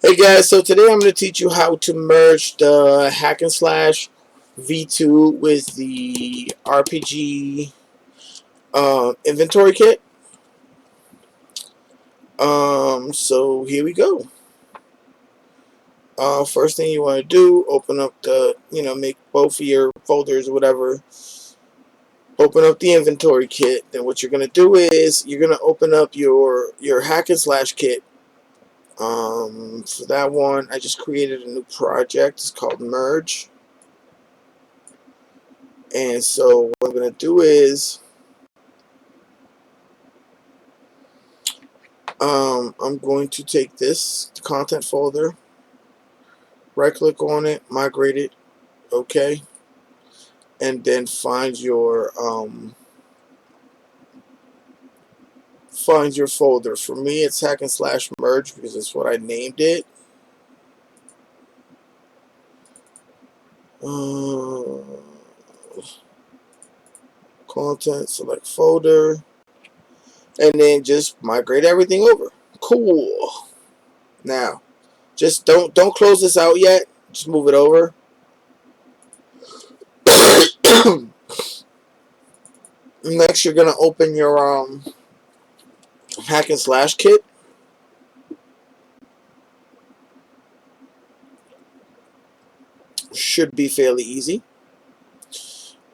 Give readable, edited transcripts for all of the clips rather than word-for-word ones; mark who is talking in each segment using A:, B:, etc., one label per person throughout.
A: Hey guys, so today I'm going to teach you how to merge the HackNSlash V2 with the RPG inventory kit. So here we go. First thing you want to do, open up the, make both of your folders or whatever. Open up the inventory kit. Then what you're going to do is you're going to open up your HackNSlash kit. For that one, I just created a new project. It's called Merge. And so what I'm going to do is I'm going to take this content folder, right click on it, migrate it, okay, and then find your folder. For me, it's HackNSlash Merge because that's what I named it. Content, select folder, and then just migrate everything over. Cool. Now, just don't close this out yet. Just move it over. Next, you're gonna open your HackNSlash kit. Should be fairly easy.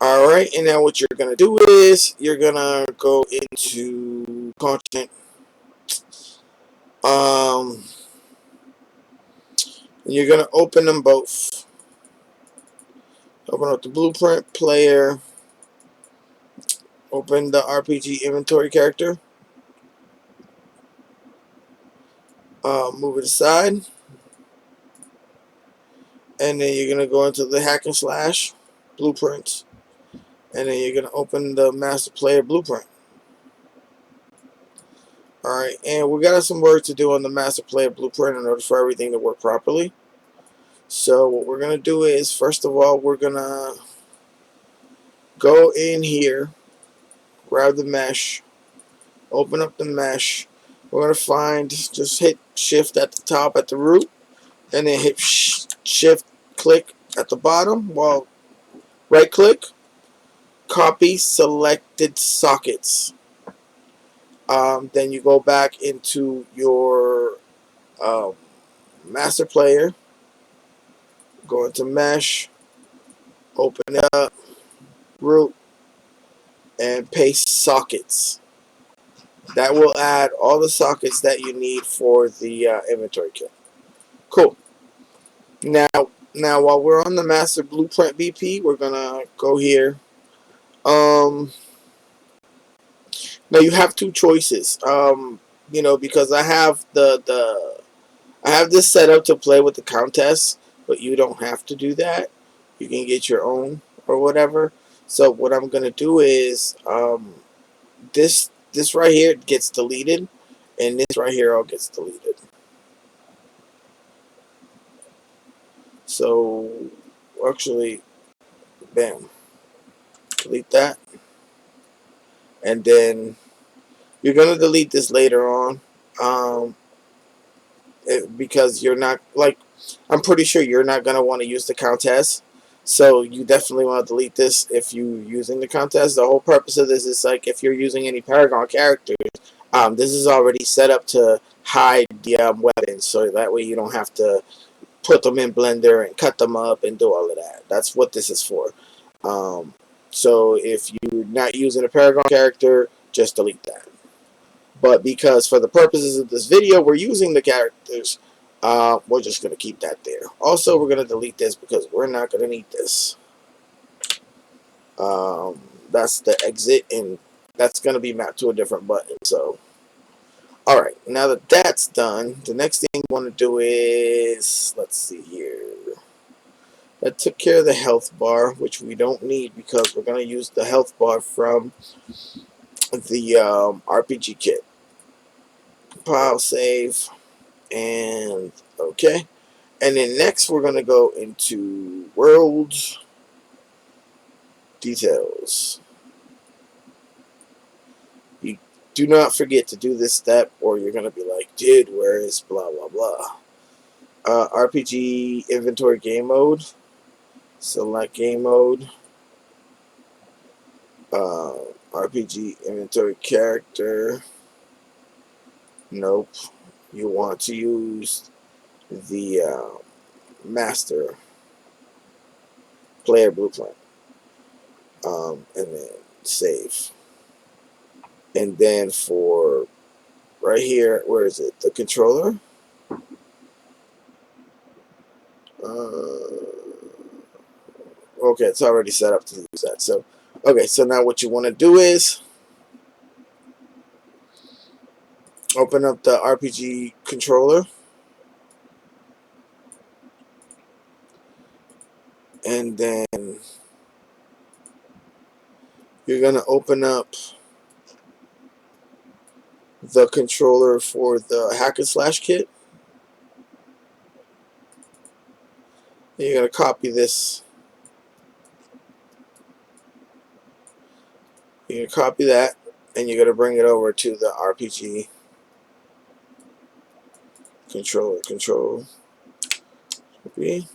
A: Alright, and now what you're going to do is you're going to go into content. You're going to open them both. Open up the blueprint player. Open the RPG inventory character. Move it aside. And then you're going to go into the HackNSlash blueprints. And then you're going to open the master player blueprint. Alright, and we got some work to do on the master player blueprint in order for everything to work properly. So what we're going to do is, first of all, we're going to go in here, grab the mesh, open up the mesh. We're going to find, just hit shift at the top at the root, and then hit shift click at the bottom, while right click, copy selected sockets. Then you go back into your master player, go into mesh, open it up, root, and paste sockets. That will add all the sockets that you need for the inventory kit. Cool. Now while we're on the master blueprint BP, we're gonna go here. Now you have two choices. Because I have I have this set up to play with the contest, but you don't have to do that. You can get your own or whatever. So what I'm gonna do is this right here gets deleted, and this right here all gets deleted. So actually, bam, delete that, and then you're gonna delete this later on, because you're not, like, I'm pretty sure you're not gonna want to use the contest. So you definitely want to delete this if you're using the contest. The whole purpose of this is, like, if you're using any Paragon characters, this is already set up to hide the weapons, so that way you don't have to put them in Blender and cut them up and do all of that. That's what this is for. So if you're not using a Paragon character, just delete that. But because for the purposes of this video, we're using the characters, we're just going to keep that there. Also, we're going to delete this because we're not going to need this. That's the exit, and that's going to be mapped to a different button. So, alright, now that that's done, the next thing we want to do is, let's see here. That took care of the health bar, which we don't need because we're going to use the health bar from the RPG kit. Compile, save, and okay. And then next we're going to go into world details. You do not forget to do this step or you're going to be like, dude, where is blah, blah, blah. RPG inventory game mode. Select game mode. Uh, RPG inventory character. Nope. You want to use the master player blueprint. And then save. And then for right here, where is it? The controller. Okay, it's already set up to use that. So, okay, so now what you want to do is open up the RPG controller, and then you're going to open up the controller for the HackNSlash kit. And you're going to copy this. You're going to copy that, and you're going to bring it over to the RPG controller. Control. Copy.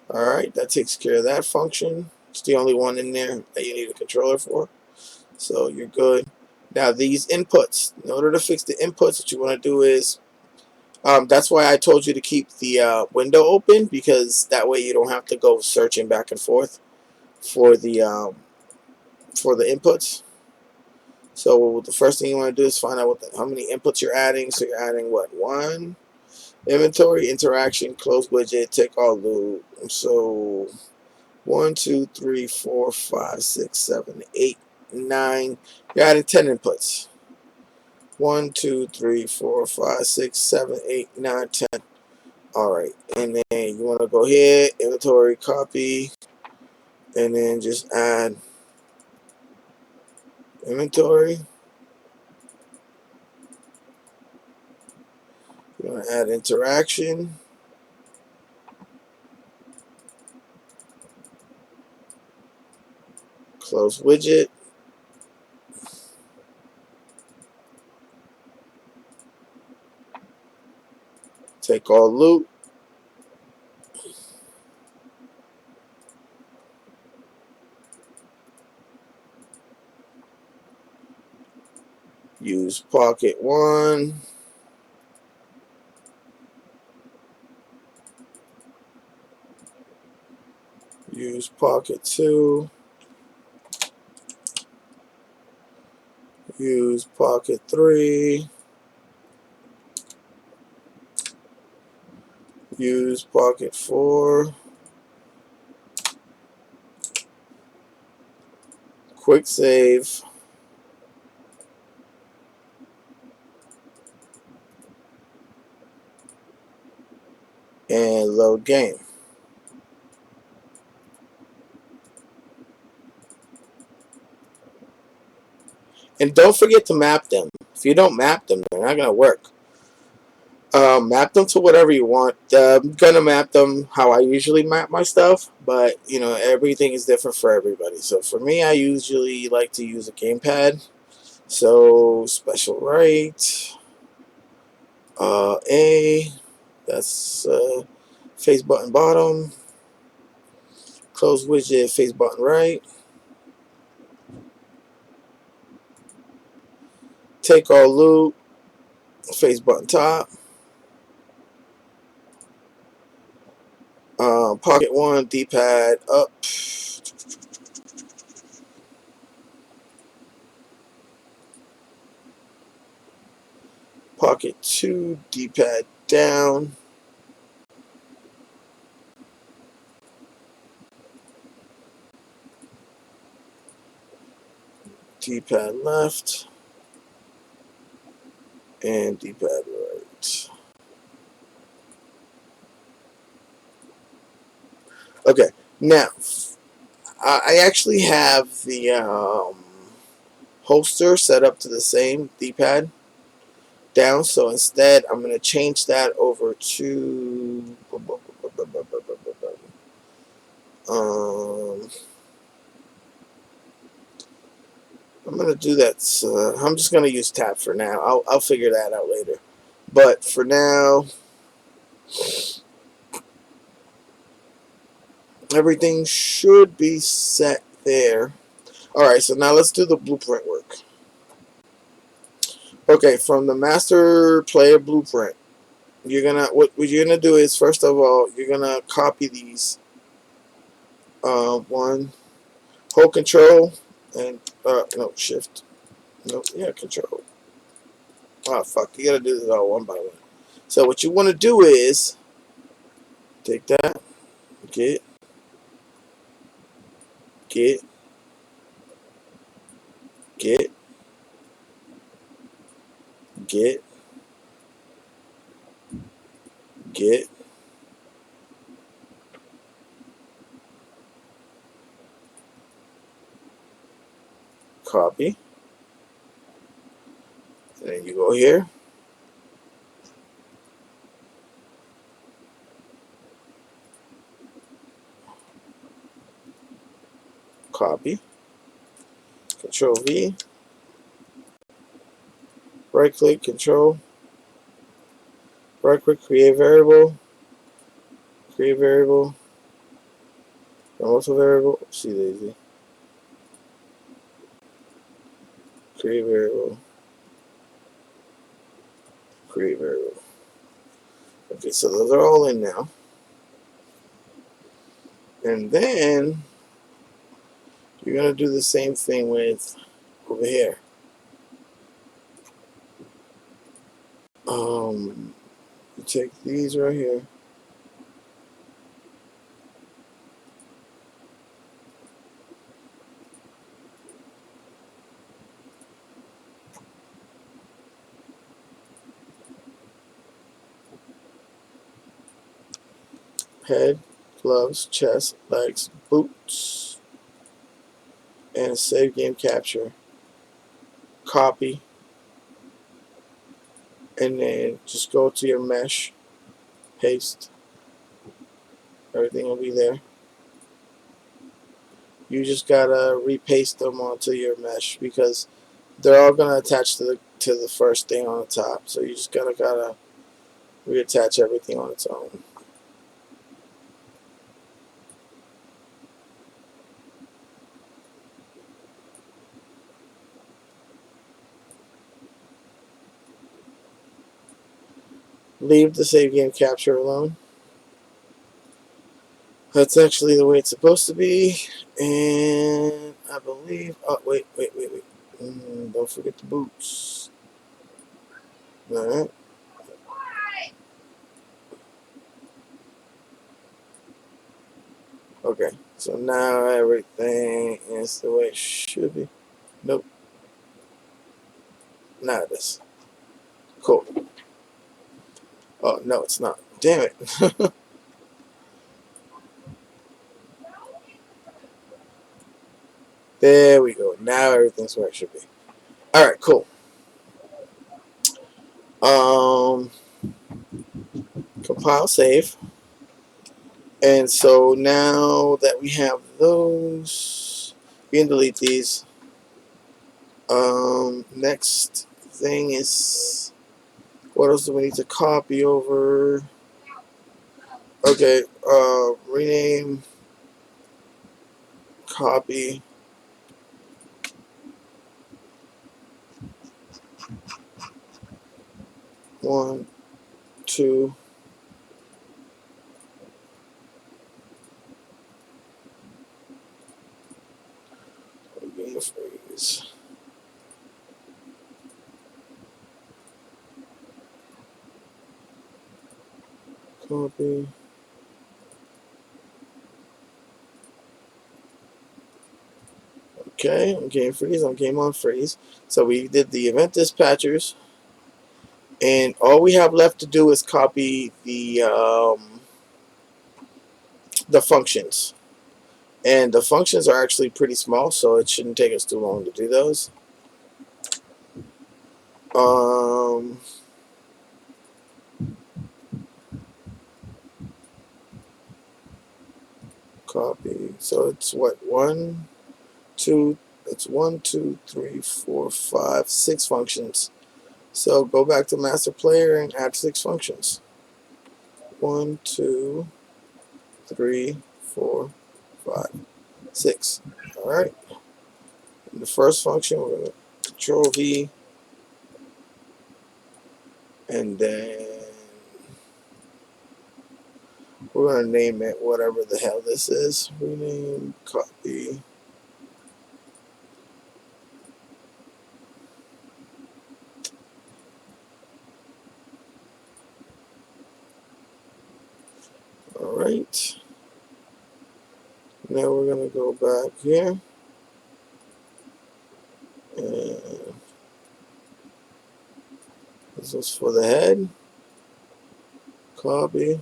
A: Alright, that takes care of that function. It's the only one in there that you need a controller for. So you're good. Now these inputs, in order to fix the inputs, what you want to do is, that's why I told you to keep the window open, because that way you don't have to go searching back and forth for the inputs. So the first thing you want to do is find out how many inputs you're adding. So you're adding what? 1 inventory, interaction, close widget, take all loop. So 1, 2, 3, 4, 5, 6, 7, 8, 9. You're adding 10 inputs. 1, 2, 3, 4, 5, 6, 7, 8, 9, 10. Alright, and then you want to go here, inventory, copy, and then just add inventory. You want to add interaction. Close widget. Take all loop. Use pocket 1. Use pocket 2. Use pocket 3. Use pocket 4. Quick save. And load game. And don't forget to map them. If you don't map them, they're not going to work. Map them to whatever you want. I'm going to map them how I usually map my stuff, but you know, everything is different for everybody. So for me, I usually like to use a gamepad. So special right, A, that's face button bottom, close widget, face button right, take all loop, face button top, pocket 1, D-pad up, pocket 2, D-pad down, D-pad left, and D-pad right. Okay, now I actually have the holster set up to the same D-pad down, so instead I'm going to change that over to I'm going to do that. I'm just going to use tap for now. I'll figure that out later, but for now Everything should be set there. Alright, so now let's do the blueprint work. Okay, from the master player blueprint, what you're gonna do is, first of all, you're gonna copy these. One, hold control and no, shift. No, yeah, control. Oh fuck, you gotta do this all one by one. So what you wanna do is take that, get, get, get, get, get, copy, and then you go here, copy, control V, right click, control, right click, create variable, also variable, see daisy, create variable, create variable. Okay, so those are all in now. And then you're gonna do the same thing with over here. You take these right here. Head, gloves, chest, legs, boots, and save game capture. Copy, and then just go to your mesh, paste. Everything will be there. You just gotta repaste them onto your mesh because they're all gonna attach to the first thing on the top. So you just gotta reattach everything on its own. Leave the save game capture alone. That's actually the way it's supposed to be. And I believe, oh wait. Don't forget the boots. Alright. Okay, so now everything is the way it should be. Nope. Now it is. Cool. Oh, no, it's not. Damn it. There we go. Now everything's where it should be. Alright, cool. Compile, save. And so now that we have those, we can delete these. Next thing is, what else do we need to copy over? Okay, rename, copy, one, two, game phrase. Copy. Okay, on game freeze, on game on freeze. So we did the event dispatchers, and all we have left to do is copy the functions. And the functions are actually pretty small, so it shouldn't take us too long to do those. Copy. So it's what, one, two. It's 1, 2, 3, 4, 5, 6 functions. So go back to master player and add 6 functions. 1, 2, 3, 4, 5, 6. All right. In the first function, we're going to Control V, and then we're going to name it whatever the hell this is. Rename, copy. All right. Now we're going to go back here. And this is for the head. Copy.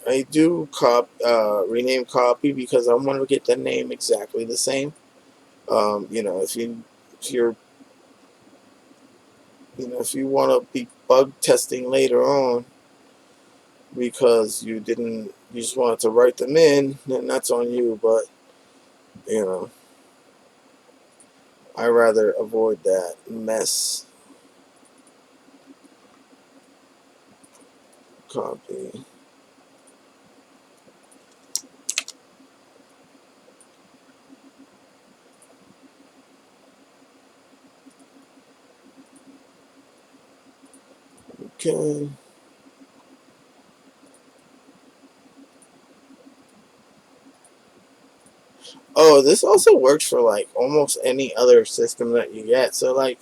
A: I do rename copy because I want to get the name exactly the same. You know, if you're if you want to be bug testing later on because you just wanted to write them in, then that's on you. But you know, I rather avoid that mess. Copy. Okay. Oh, this also works for like almost any other system that you get. So like,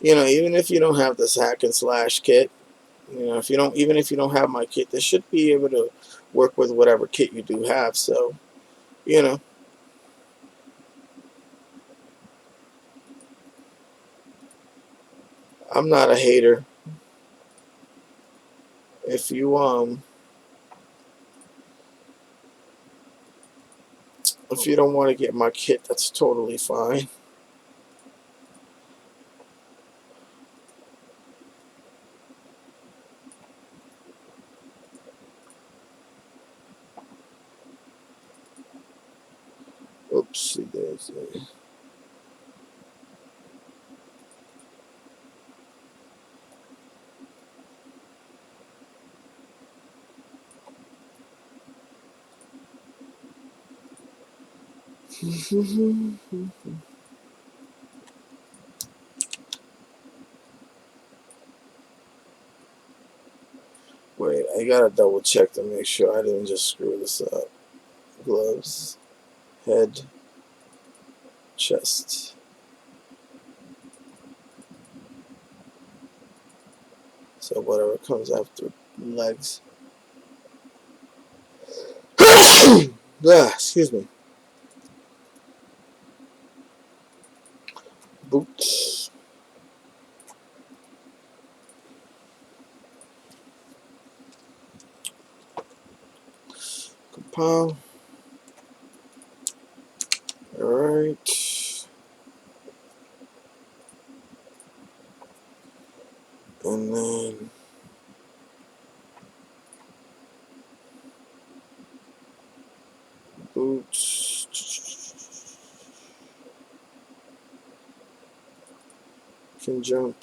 A: you know, even if you don't have this hack and slash kit, you know, even if you don't have my kit, this should be able to work with whatever kit you do have. So, you know, I'm not a hater. If you don't want to get my kit, that's totally fine. Oopsie daisy. Wait, I gotta double check to make sure I didn't just screw this up. Gloves, head, chest. So whatever comes after legs. Excuse me. Boots. Compile. Alright. And then boots. Can jump.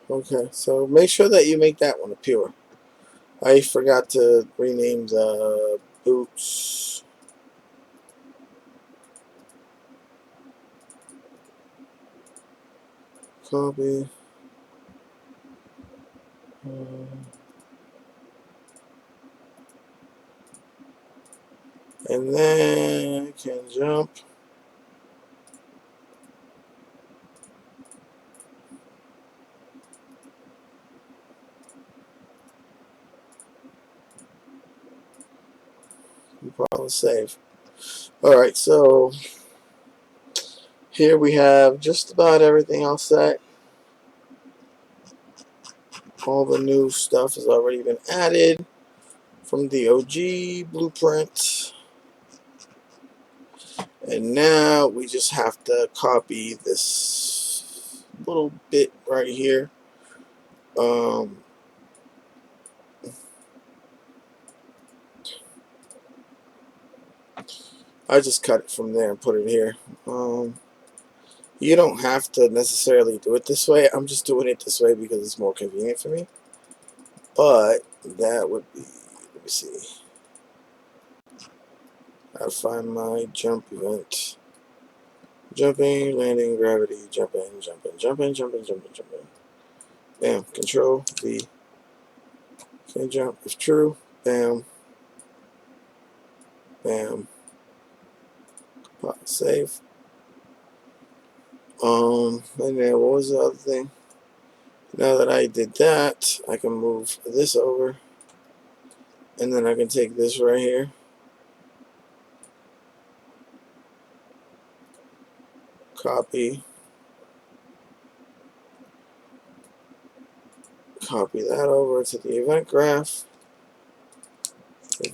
A: Okay, so make sure that you make that one pure. I forgot to rename the boots. Copy. And then can jump. compile and save. Alright, so here we have just about everything all set. All the new stuff has already been added from the OG blueprint. And now we just have to copy this little bit right here. I just cut it from there and put it here. You don't have to necessarily do it this way. I'm just doing it this way because it's more convenient for me. But that would be, let me see. I'll find my jump event. Jumping, landing, gravity, jumping, jumping, jumping, jumping, jumping, jumping. Bam, control V. Can jump if true. Bam. Bam. Save. And then what was the other thing? Now that I did that, I can move this over. And then I can take this right here. Copy. Copy that over to the event graph.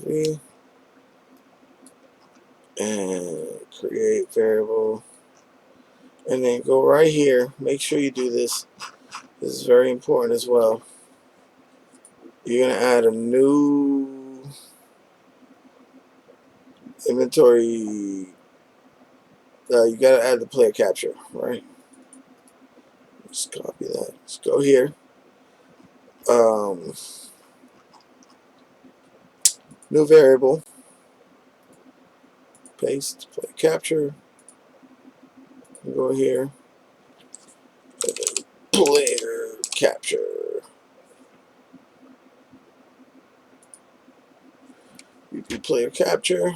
A: V. And create variable. And then go right here. Make sure you do this. This is very important as well. You're going to add a new inventory. You got to add the player capture, right? Just copy that. Let's go here. New variable. Paste, player capture. Go here. Player capture. Repeat player capture.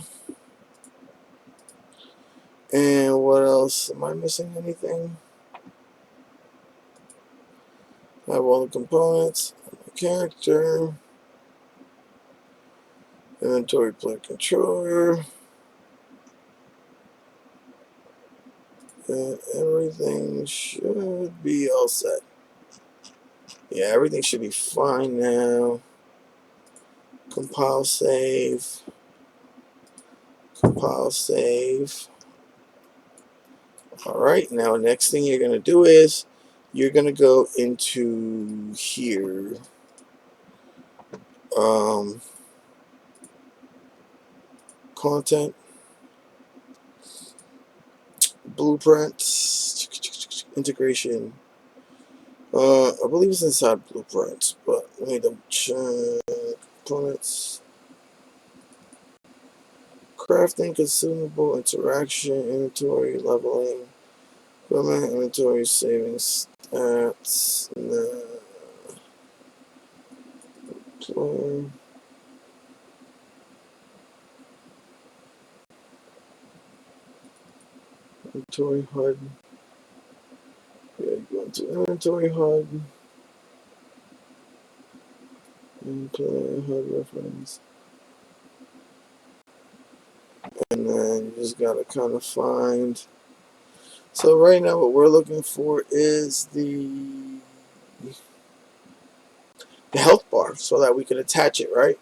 A: And what else? Am I missing anything? I have all the components. My character. Inventory player controller. And everything should be all set. Yeah, everything should be fine now. Compile, save. Compile, save. Alright, now next thing you're going to do is you're going to go into here. Content. Blueprints. Integration. I believe it's inside blueprints, but let me double check. Components. Crafting, consumable, interaction, inventory, leveling, equipment, inventory, savings, stats, player. Inventory HUD. Yeah, go into inventory HUD. And player HUD reference. And then you just gotta kind of find. So right now what we're looking for is the health bar so that we can attach it, right?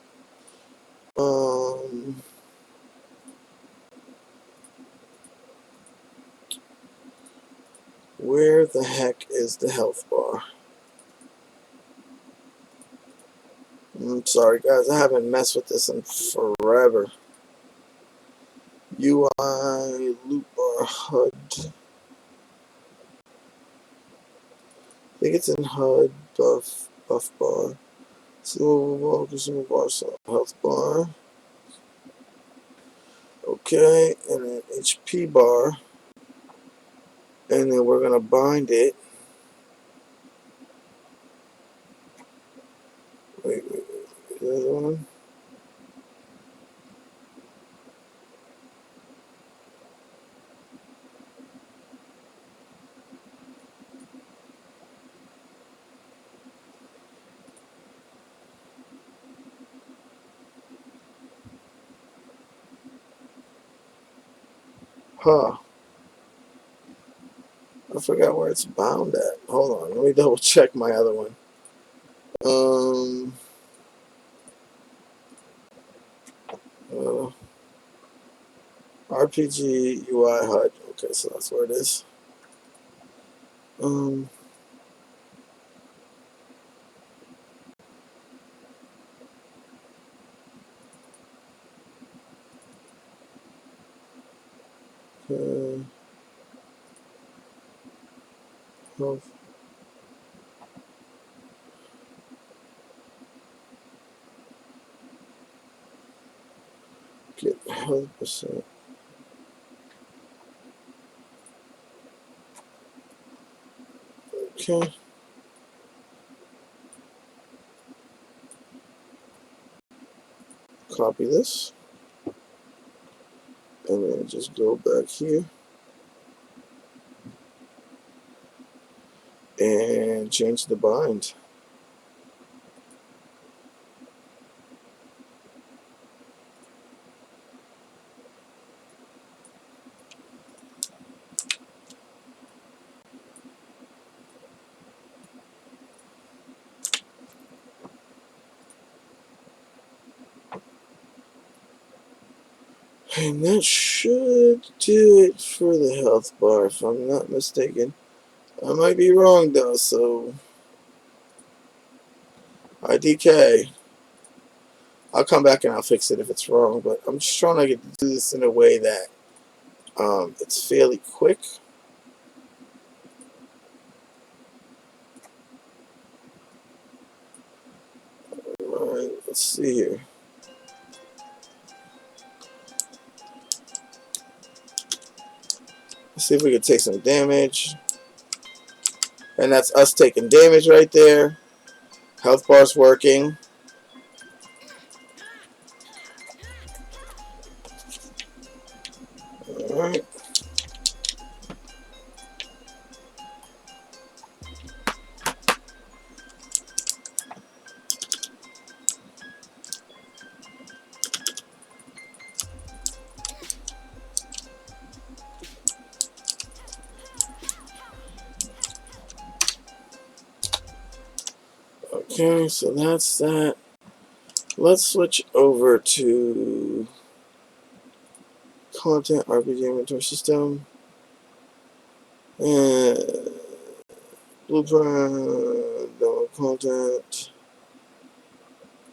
A: Where the heck is the health bar? I'm sorry guys, I haven't messed with this in forever. UI loop bar HUD. I think it's in HUD buff bar. Consumable bar, so health bar. Okay, and then HP bar. And then we're gonna bind it. Wait, the other one. Huh. I forgot where it's bound at. Hold on, let me double check my other one. Uh, RPG UI HUD. Okay, so that's where it is. Okay. Health. Get health percent. Okay. Copy this. And then just go back here. And change the bind. And that should do it for the health bar, if I'm not mistaken. I might be wrong though, so IDK. I'll come back and I'll fix it if it's wrong, but I'm just trying to do this in a way that it's fairly quick. Alright, let's see here. Let's see if we can take some damage. And that's us taking damage right there. Health bar's working. Alright. Okay, so that's that. Let's switch over to content RPG inventory system. And blueprint, download content,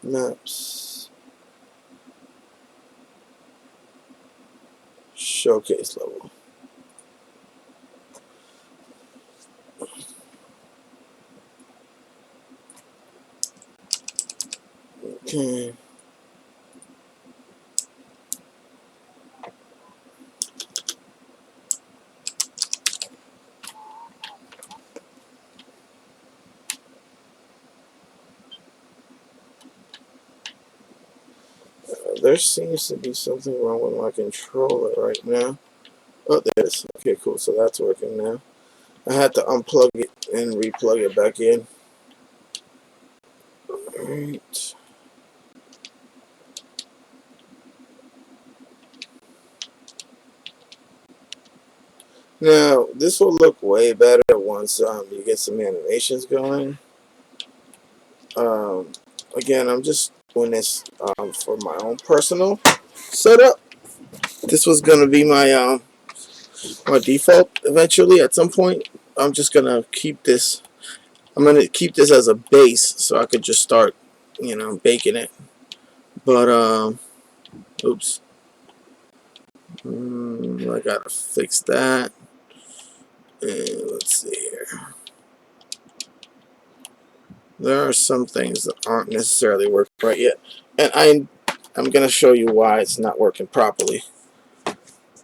A: maps, showcase level. Okay. There seems to be something wrong with my controller right now. Oh, there it is. Okay, cool. So that's working now. I had to unplug it and replug it back in. Alright. Now, this will look way better once you get some animations going. Um, Again, I'm just doing this for my own personal setup. This was going to be my default eventually at some point. I'm just going to keep this. I'm going to keep this as a base so I could just start, baking it. But, oops. I got to fix that. And let's see here. There are some things that aren't necessarily working right yet. And I'm going to show you why it's not working properly.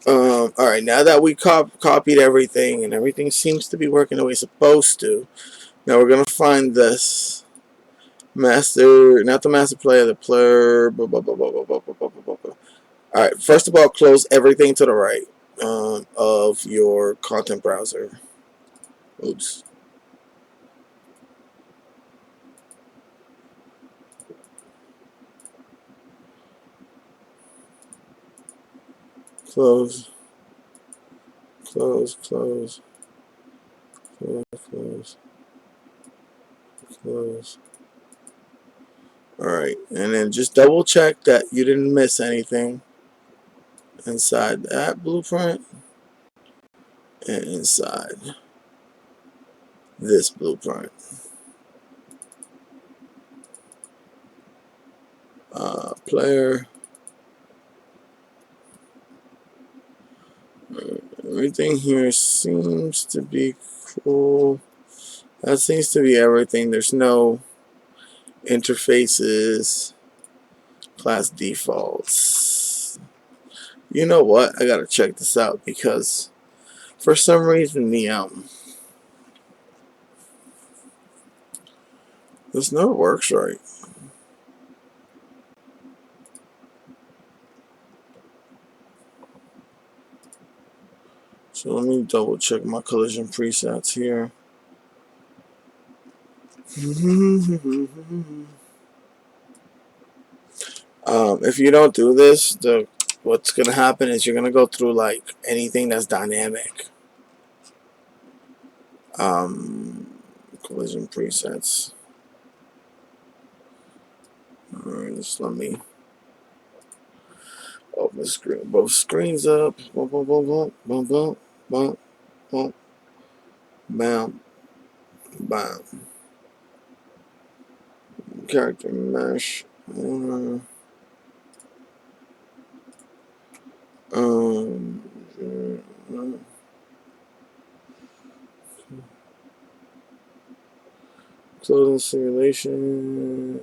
A: Alright, now that we copied everything and everything seems to be working the way it's supposed to, now we're going to find this master, not the master player, the player. Alright, first of all, close everything to the right of your content browser. Oops. Close. close, close, close, close, close. Alright, and then just double check that you didn't miss anything inside that blueprint and inside this blueprint. Player. Everything here seems to be cool. That seems to be everything. There's no interfaces, class defaults. You know what? I gotta check this out because for some reason this never works right. So let me double check my collision presets here. If you don't do this, what's gonna happen is you're gonna go through like anything that's dynamic. Collision presets. Alright, just let me open the screen. Both screens up. Boom, boom, boom, boom, boom, boom, boom, boom, bam, bam. Character mesh. Clothing simulation.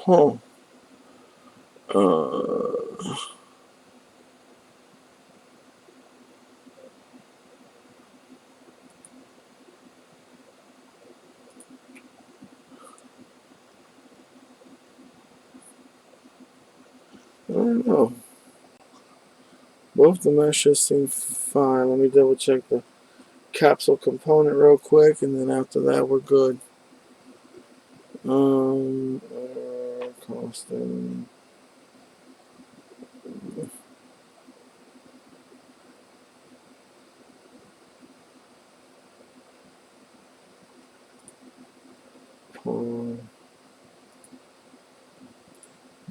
A: Huh. I don't know. Both the meshes seem fine. Let me double check the capsule component real quick, and then after that we're good. Costing.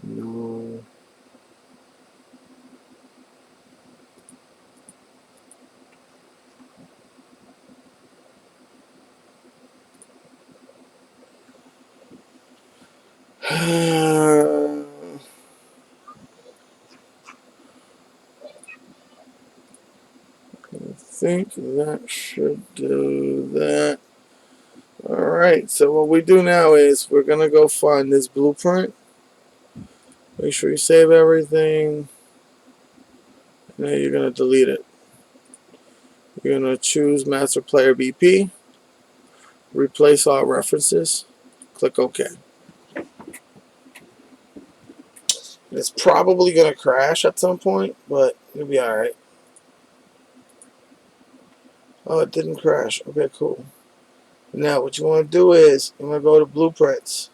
A: No. I think that should do that. Alright, so what we do now is we're going to go find this blueprint. Make sure you save everything. And then you're going to delete it. You're going to choose Master Player BP. Replace all references. Click OK. It's probably going to crash at some point, but it'll be alright. Oh, it didn't crash. Okay, cool. Now, what you want to do is, you want to go to Blueprints,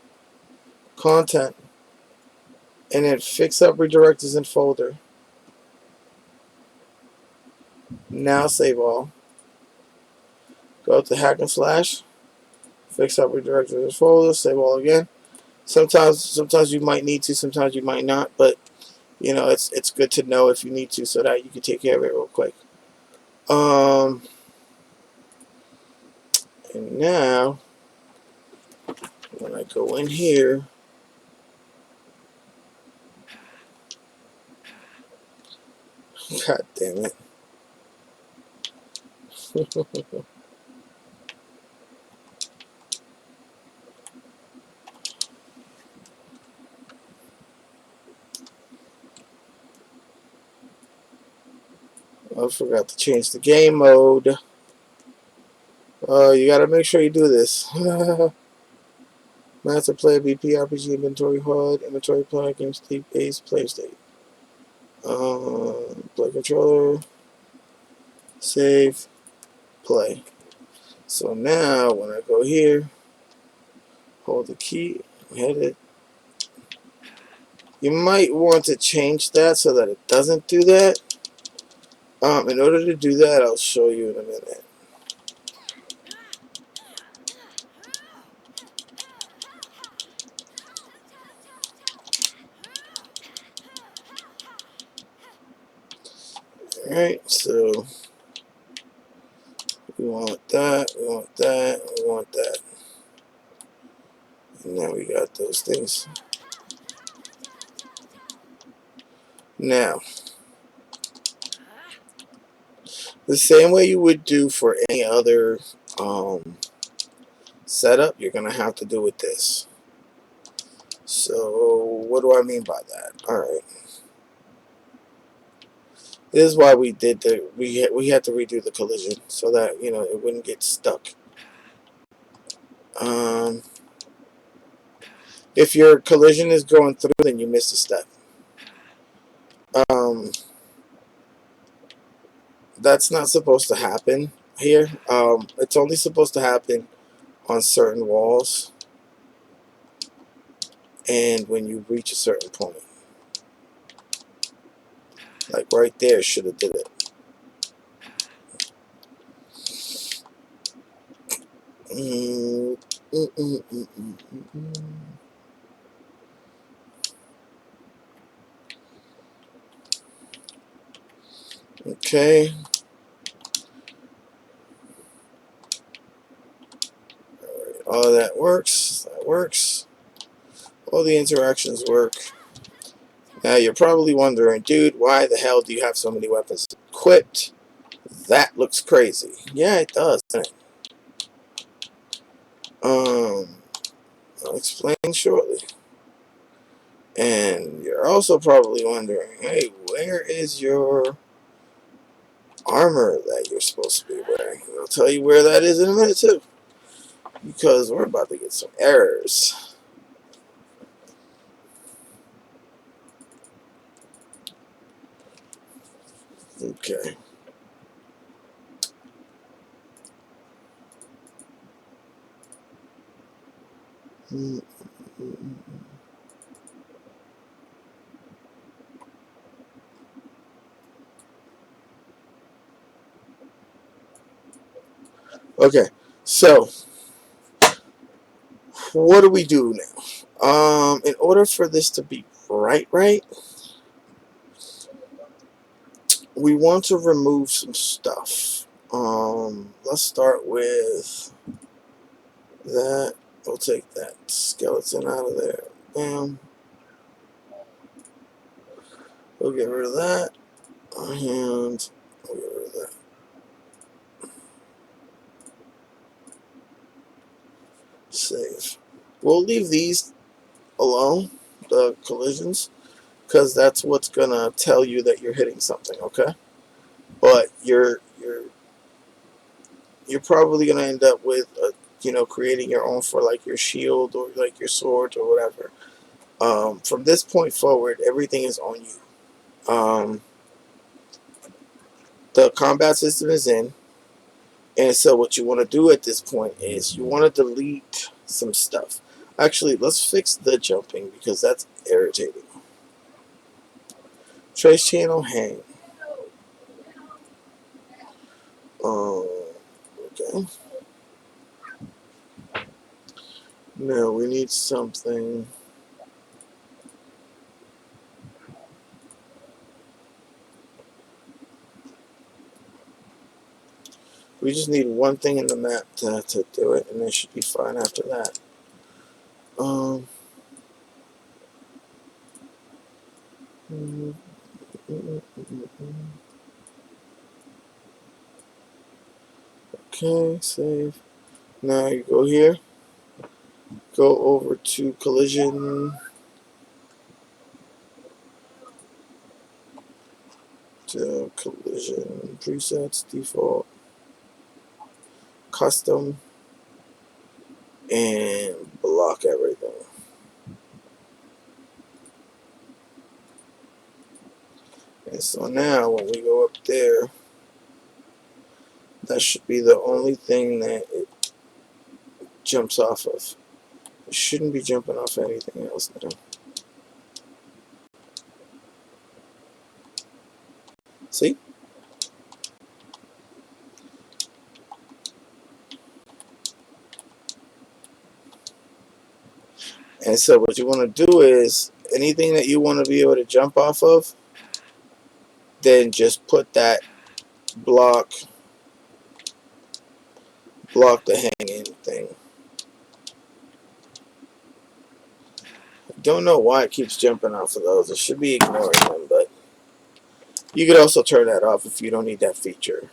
A: Content, and then Fix Up Redirectors in Folder. Now save all. Go to HackNSlash, Fix Up Redirectors in Folder, save all again. Sometimes you might need to, sometimes you might not, but you know, it's good to know if you need to, so that you can take care of it real quick. And now when I go in here, god damn it. I forgot to change the game mode. You gotta make sure you do this. Master player BP RPG inventory HUD inventory player game state base player state. Play controller, save, play. So now when I go here, hold the key, hit it. You might want to change that so that it doesn't do that. In order to do that, I'll show you in a minute. Alright, so we want that, we want that, we want that. And now we got those things. Now, the same way you would do for any other setup, you're going to have to do with this. So, what do I mean by that? Alright. This is why we did we had to redo the collision so that, you know, it wouldn't get stuck. If your collision is going through, then you missed a step. That's not supposed to happen here. It's only supposed to happen on certain walls and when you reach a certain point. Like right there should have did it. Okay. All that works. That works. All the interactions work. Now you're probably wondering, dude, why the hell do you have so many weapons equipped? That looks crazy. Yeah, it does, doesn't it? I'll explain shortly. And you're also probably wondering, hey, where is your armor that you're supposed to be wearing? And I'll tell you where that is in a minute too, because we're about to get some errors. Okay. Okay, so what do we do now? In order for this to be right, we want to remove some stuff. Let's start with that. We'll take that skeleton out of there. Bam. We'll get rid of that. And we'll get rid of that. Save. We'll leave these alone, the collisions, because that's what's gonna tell you that you're hitting something, okay? But you're probably gonna end up with you know, creating your own for like your shield or like your sword or whatever. From this point forward, everything is on you. The combat system is in, and so what you want to do at this point is you want to delete some stuff. Actually, let's fix the jumping because that's irritating. Trace channel hang. Okay. No, we need something. We just need one thing in the map to do it, and it should be fine after that. Um. Okay, save. Now you go here. Go over to collision. To collision presets, default, custom, and block everything. And so now when we go up there, that should be the only thing that it jumps off of. It shouldn't be jumping off anything else now. See? And so what you want to do is anything that you want to be able to jump off of, then just put that block the hanging thing. I don't know why it keeps jumping off of those. It should be ignoring them, but you could also turn that off if you don't need that feature.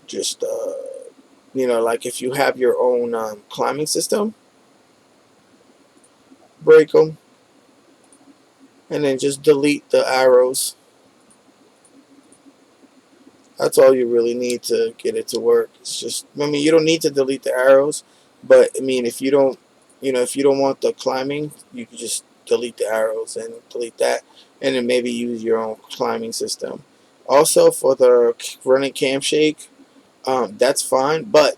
A: Just like if you have your own climbing system, break them, and then just delete the arrows. That's all you really need to get it to work. It's just, I mean, you don't need to delete the arrows, but I mean, if you don't, if you don't want the climbing, you can just delete the arrows and delete that, and then maybe use your own climbing system. Also, for the running cam shake, that's fine, but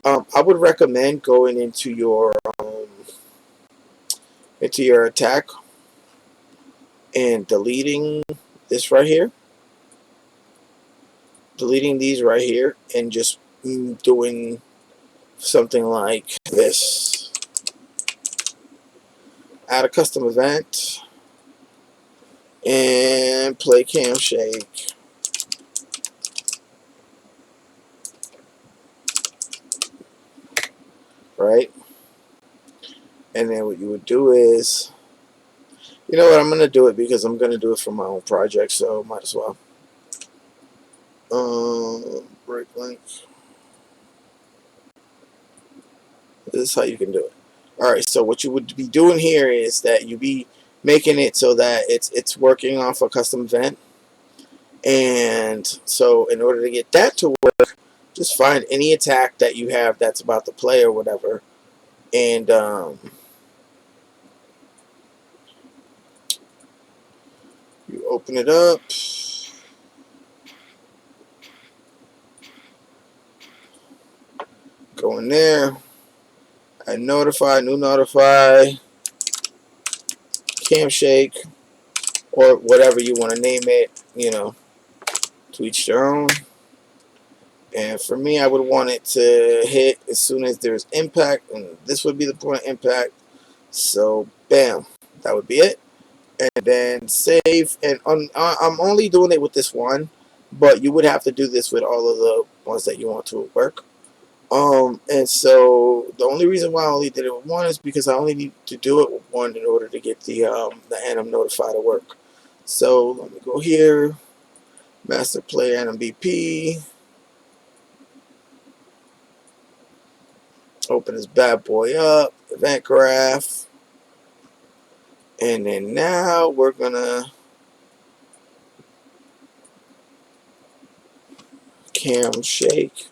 A: I would recommend going into your attack and deleting this right here, deleting these right here, and just doing something like this. Add a custom event and play cam shake. Right? And then what you would do is, you know what, I'm going to do it because I'm going to do it for my own project, so might as well. Break link. This is how you can do it. Alright, so what you would be doing here is that you be making it so that it's working off a custom event. And so in order to get that to work, just find any attack that you have that's about to play or whatever, and you open it up, go in there, add notify, new notify, cam shake, or whatever you want to name it, to each their own. And for me, I would want it to hit as soon as there's impact, and this would be the point of impact. So, bam, that would be it. And then save. And I'm only doing it with this one, but you would have to do this with all of the ones that you want to work. And so the only reason why I only did it with one is because I only need to do it with one in order to get the anim notify to work. So let me go here, master play anim BP. Open this bad boy up, event graph, and then now we're gonna cam shake,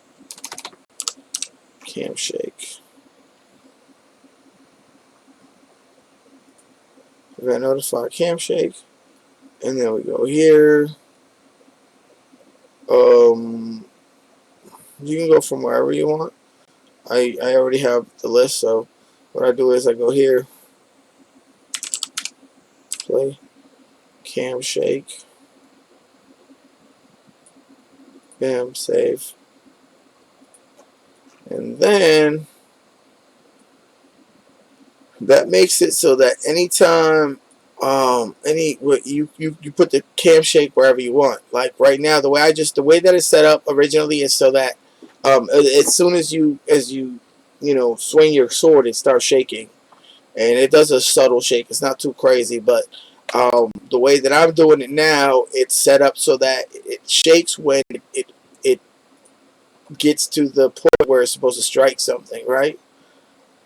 A: event notify cam shake, and then we go here. You can go from wherever you want. I already have the list, so what I do is I go here, play, cam shake, bam, save. And then that makes it so that anytime you put the cam shake wherever you want. Like right now, the way that it's set up originally is so that as soon as you swing your sword, it starts shaking, and it does a subtle shake. It's not too crazy, but the way that I'm doing it now, it's set up so that it shakes when it gets to the point where it's supposed to strike something, right?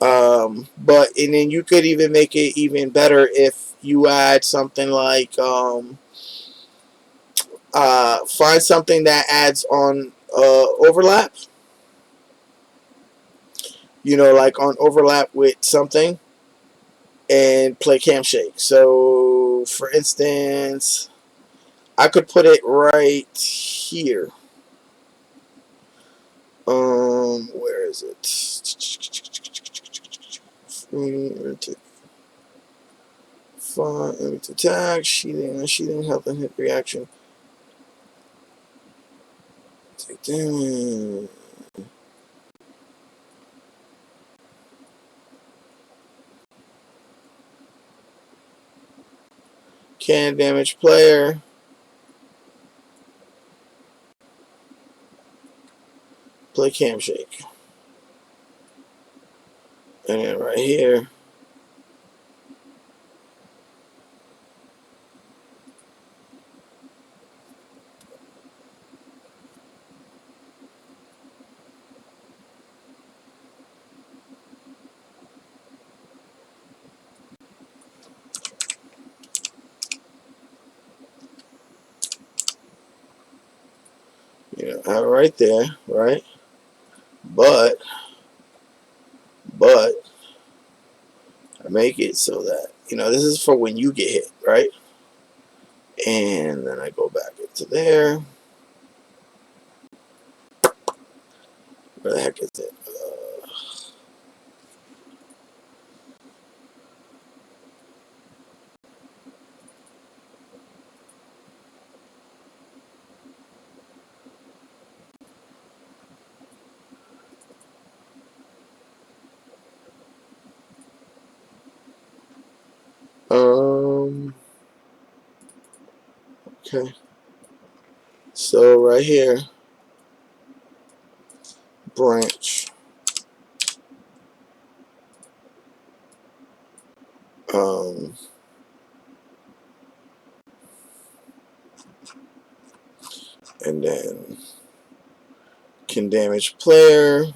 A: And then you could even make it even better if you add something like find something that adds on overlap. Like on overlap with something and play cam shake. So, for instance, I could put it right here. Where is it? Fine, attack, sheathing, health and hit reaction. Take damage. Can damage player. Play cam shake. And then right here. Have it right there, right? But I make it so that, this is for when you get hit, right? And then I go back into there. Where the heck is it? Okay. So right here, branch. Um, and then can damage player,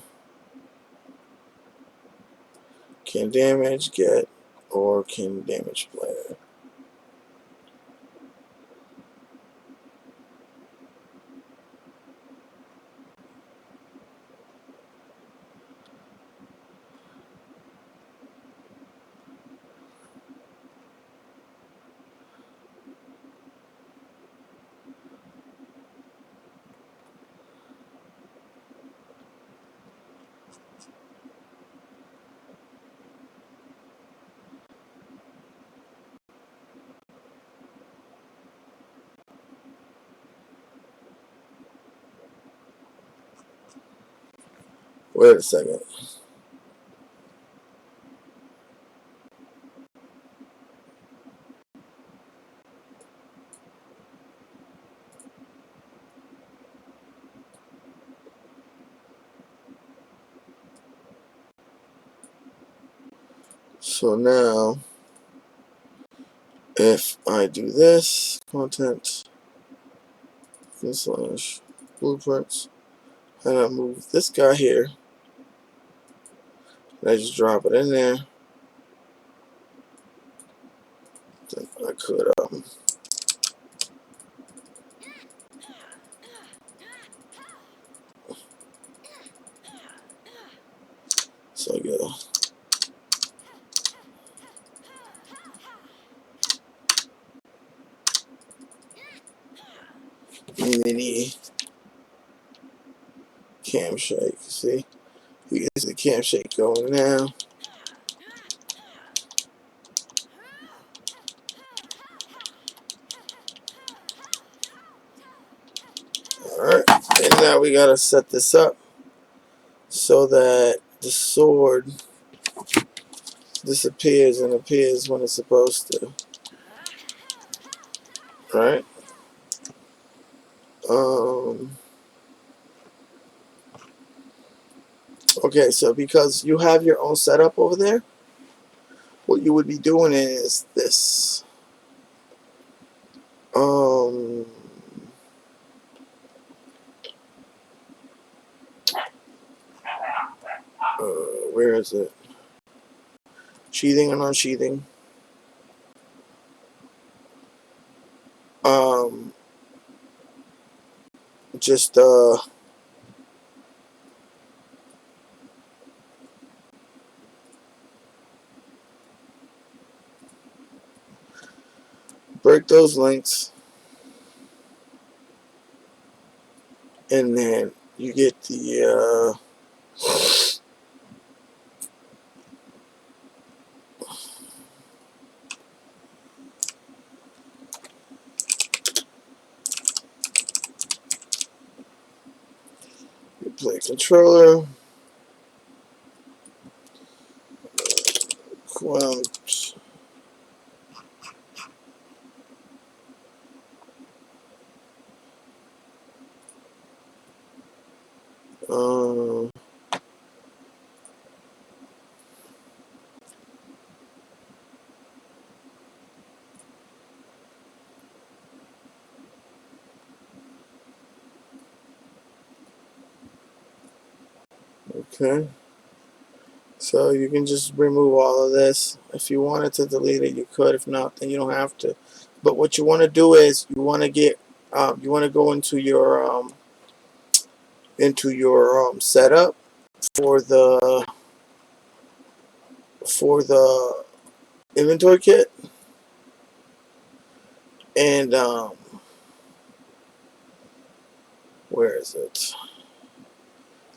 A: can damage get, or can damage player. Wait a second. So now, if I do this, content, slash blueprints, and I move this guy here, and I just drop it in there, then I could, so I go mini cam shake, see? You get the cam shake going now. Alright, and now we gotta set this up so that the sword disappears and appears when it's supposed to. Right? Um, okay, so because you have your own setup over there, what you would be doing is this. Um, where is it? Sheathing and unsheathing. Um, just break those links, and then you get the you play controller. Quote, uh, okay. So you can just remove all of this. If you wanted to delete it, you could. If not, then you don't have to. But what you want to do is you want to get, you want to go into your setup for the inventory kit, and where is it?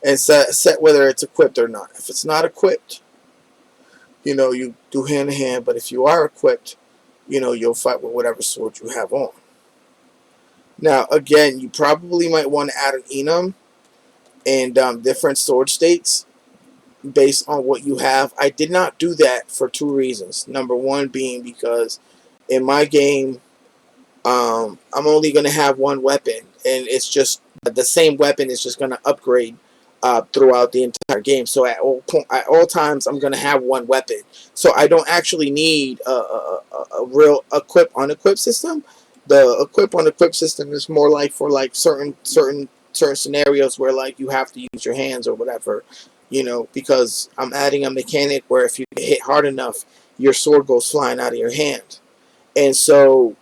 A: And set whether it's equipped or not. If it's not equipped, you do hand to hand. But if you are equipped, you'll fight with whatever sword you have on. Now, again, you probably might want to add an enum and different sword states based on what you have. I did not do that for two reasons. Number one being because in my game, I'm only going to have one weapon, and it's just the same weapon is just going to upgrade throughout the entire game. So at all times, I'm going to have one weapon. So I don't actually need a real equip unequip system. The equip unequip system is more like for like certain scenarios where like you have to use your hands or whatever, because I'm adding a mechanic where if you get hit hard enough, your sword goes flying out of your hand. And so,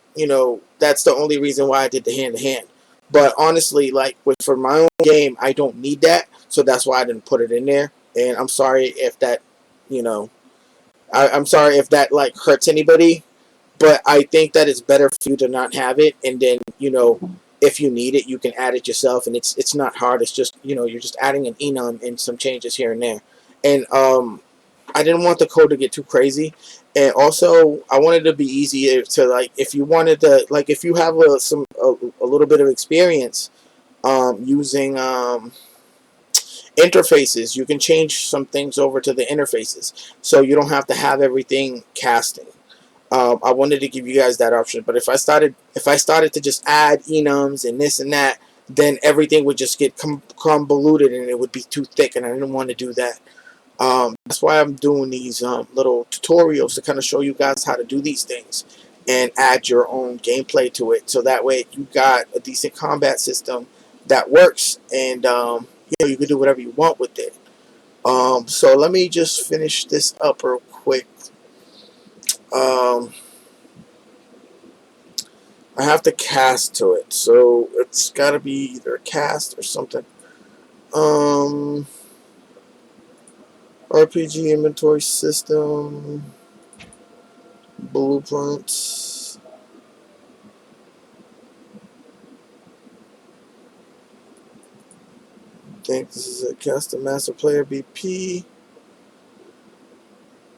A: that's the only reason why I did the hand to hand. But honestly, like for my own game, I don't need that, so that's why I didn't put it in there. And I'm sorry if that, you know, I'm sorry if that like hurts anybody, but I think that it's better for you to not have it, and then if you need it, you can add it yourself, and it's not hard. It's just you're just adding an enum and some changes here and there, and I didn't want the code to get too crazy, and also I wanted it to be easier to like if you wanted to like if you have a little bit of experience using interfaces, you can change some things over to the interfaces, so you don't have to have everything casting. I wanted to give you guys that option, but if I started to just add enums and this and that, then everything would just get convoluted and it would be too thick, and I didn't want to do that. That's why I'm doing these little tutorials to kind of show you guys how to do these things and add your own gameplay to it. So that way you got a decent combat system that works, and you can do whatever you want with it. So let me just finish this up real quick. Um, I have to cast to it, so it's got to be either a cast or something. Um, RPG inventory system, blueprints. I think this is a custom master player BP.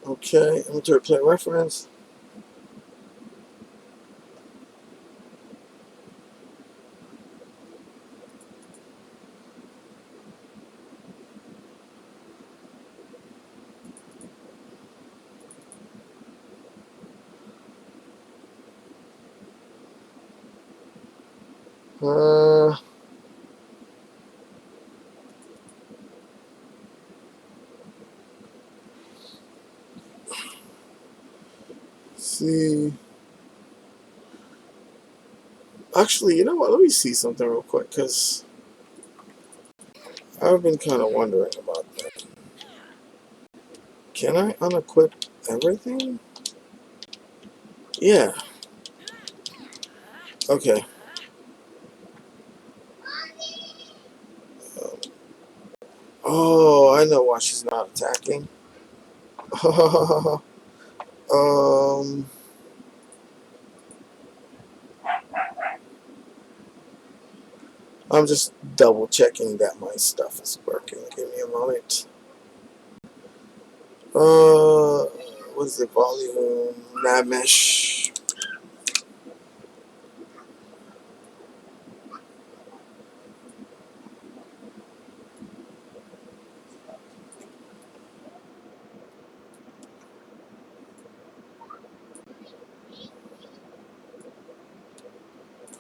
A: Okay, inventory player reference. Uh, see. Actually, you know what? Let me see something real quick, because I've been kind of wondering about that. Can I unequip everything? Yeah. Okay. Oh, I know why she's not attacking. um, I'm just double checking that my stuff is working. Give me a moment. What is the volume? Nav mesh.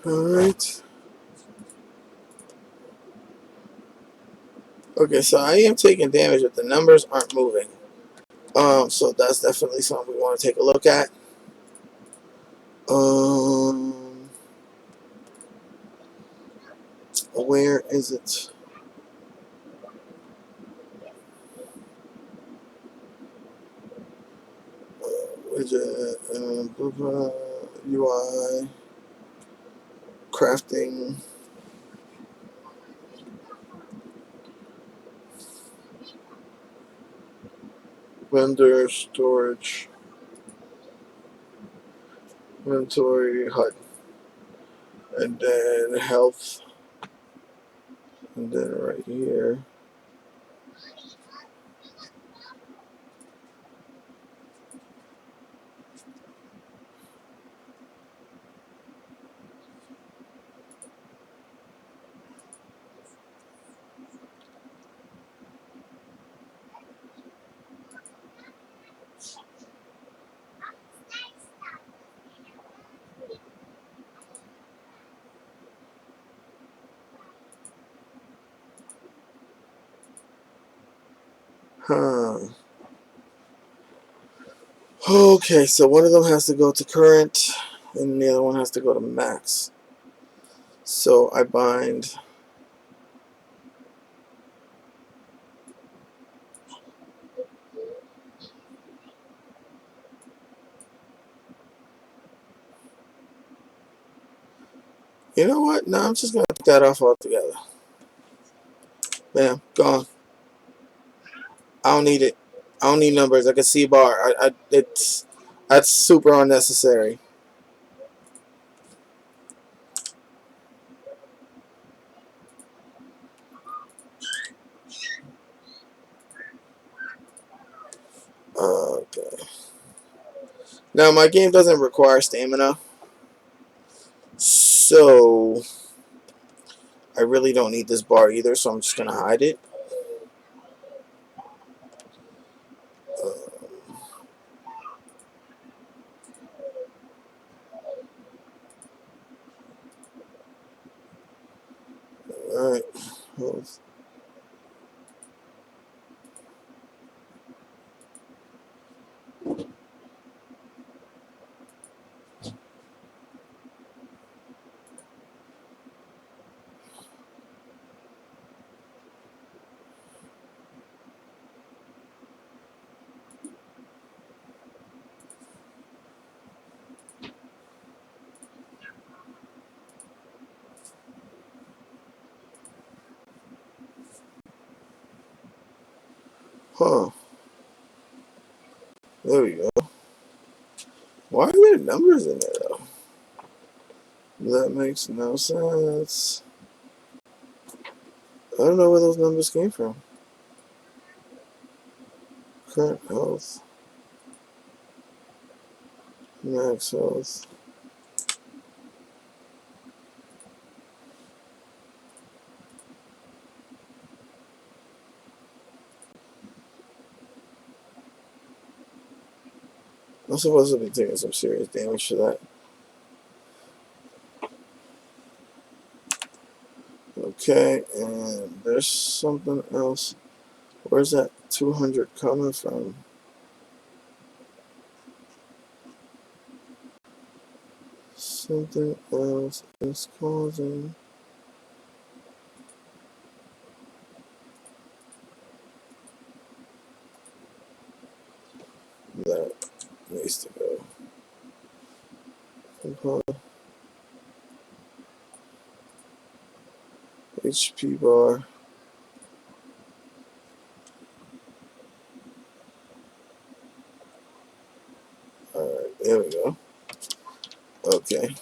A: Alright. Okay, so I am taking damage, but the numbers aren't moving. So that's definitely something we want to take a look at. Where is it? Widget, UI, crafting, vendor, storage, inventory, HUD, and then health, and then right here. Huh. Okay, so one of them has to go to current, and the other one has to go to max. So I bind. You know what? No, I'm just gonna take that off altogether. Bam, gone. I don't need it. I don't need numbers. I can see bar. That's super unnecessary. Okay. Now my game doesn't require stamina, so I really don't need this bar either. So I'm just gonna hide it. All right. Huh. There we go. Why are there numbers in there though? That makes no sense. I don't know where those numbers came from. Current health. Max health. I'm supposed to be taking some serious damage for that. Okay, and there's something else. Where's that 200 coming from? Something else is causing. That needs to go. HP bar. Alright, there we go. Okay.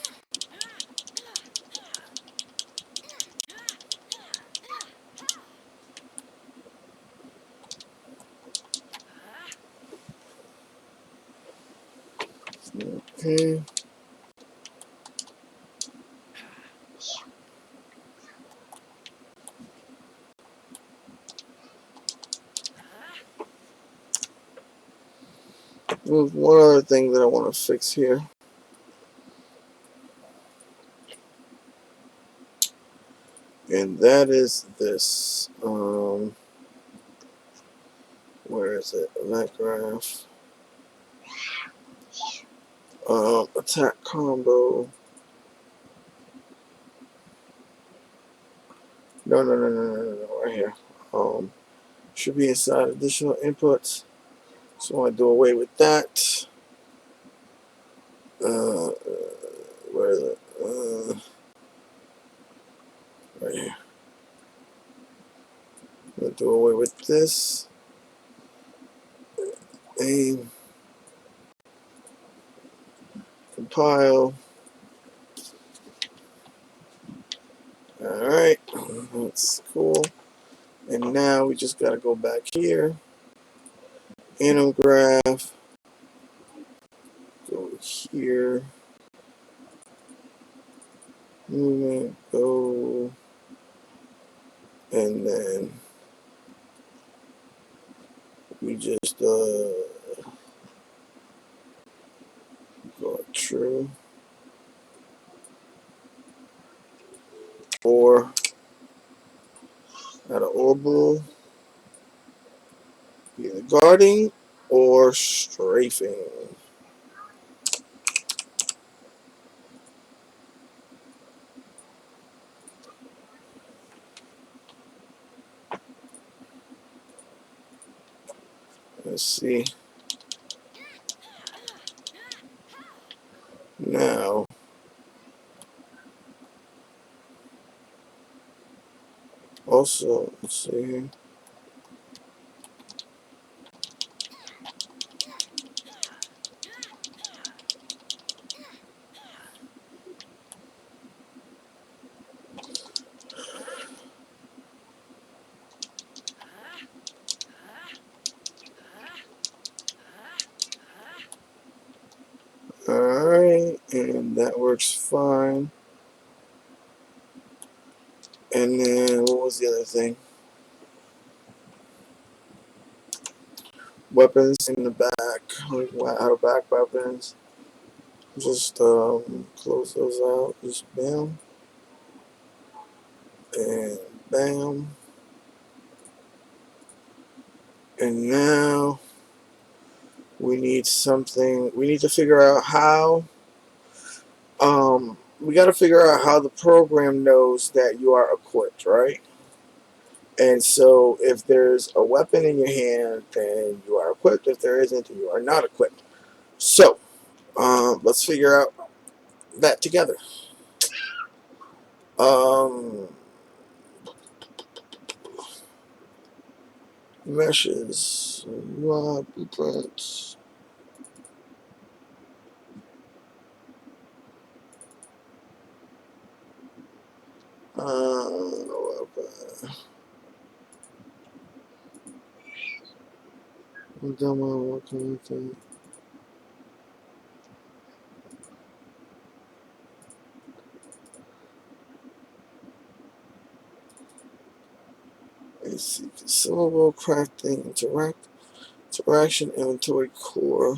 A: Okay. There's one other thing that I want to fix here. And that is this. Where is it? That graph. Attack combo. No, right here. Should be inside additional inputs. So I want to do away with that. Where is it? Right here. I'm going to do away with this. Aim. Compile. Alright. That's cool. And now we just got to go back here. Anim graph. Go here. Movement. Go. And then we just go true. Or at an orbital. Either guarding or strafing. Let's see. Now, also, let's see here. Alright, and that works fine. And then, what was the other thing? Weapons in the back. Like, out of back weapons. Just close those out. Just bam. And bam. And now we need something. We need to figure out how. We got to figure out how the program knows that you are equipped, right? And so, if there's a weapon in your hand, then you are equipped. If there isn't, then you are not equipped. So, let's figure out that together. Meshes, UI blueprints. Demo, what kind of thing? Let's see, consumable, crafting, interaction, inventory core.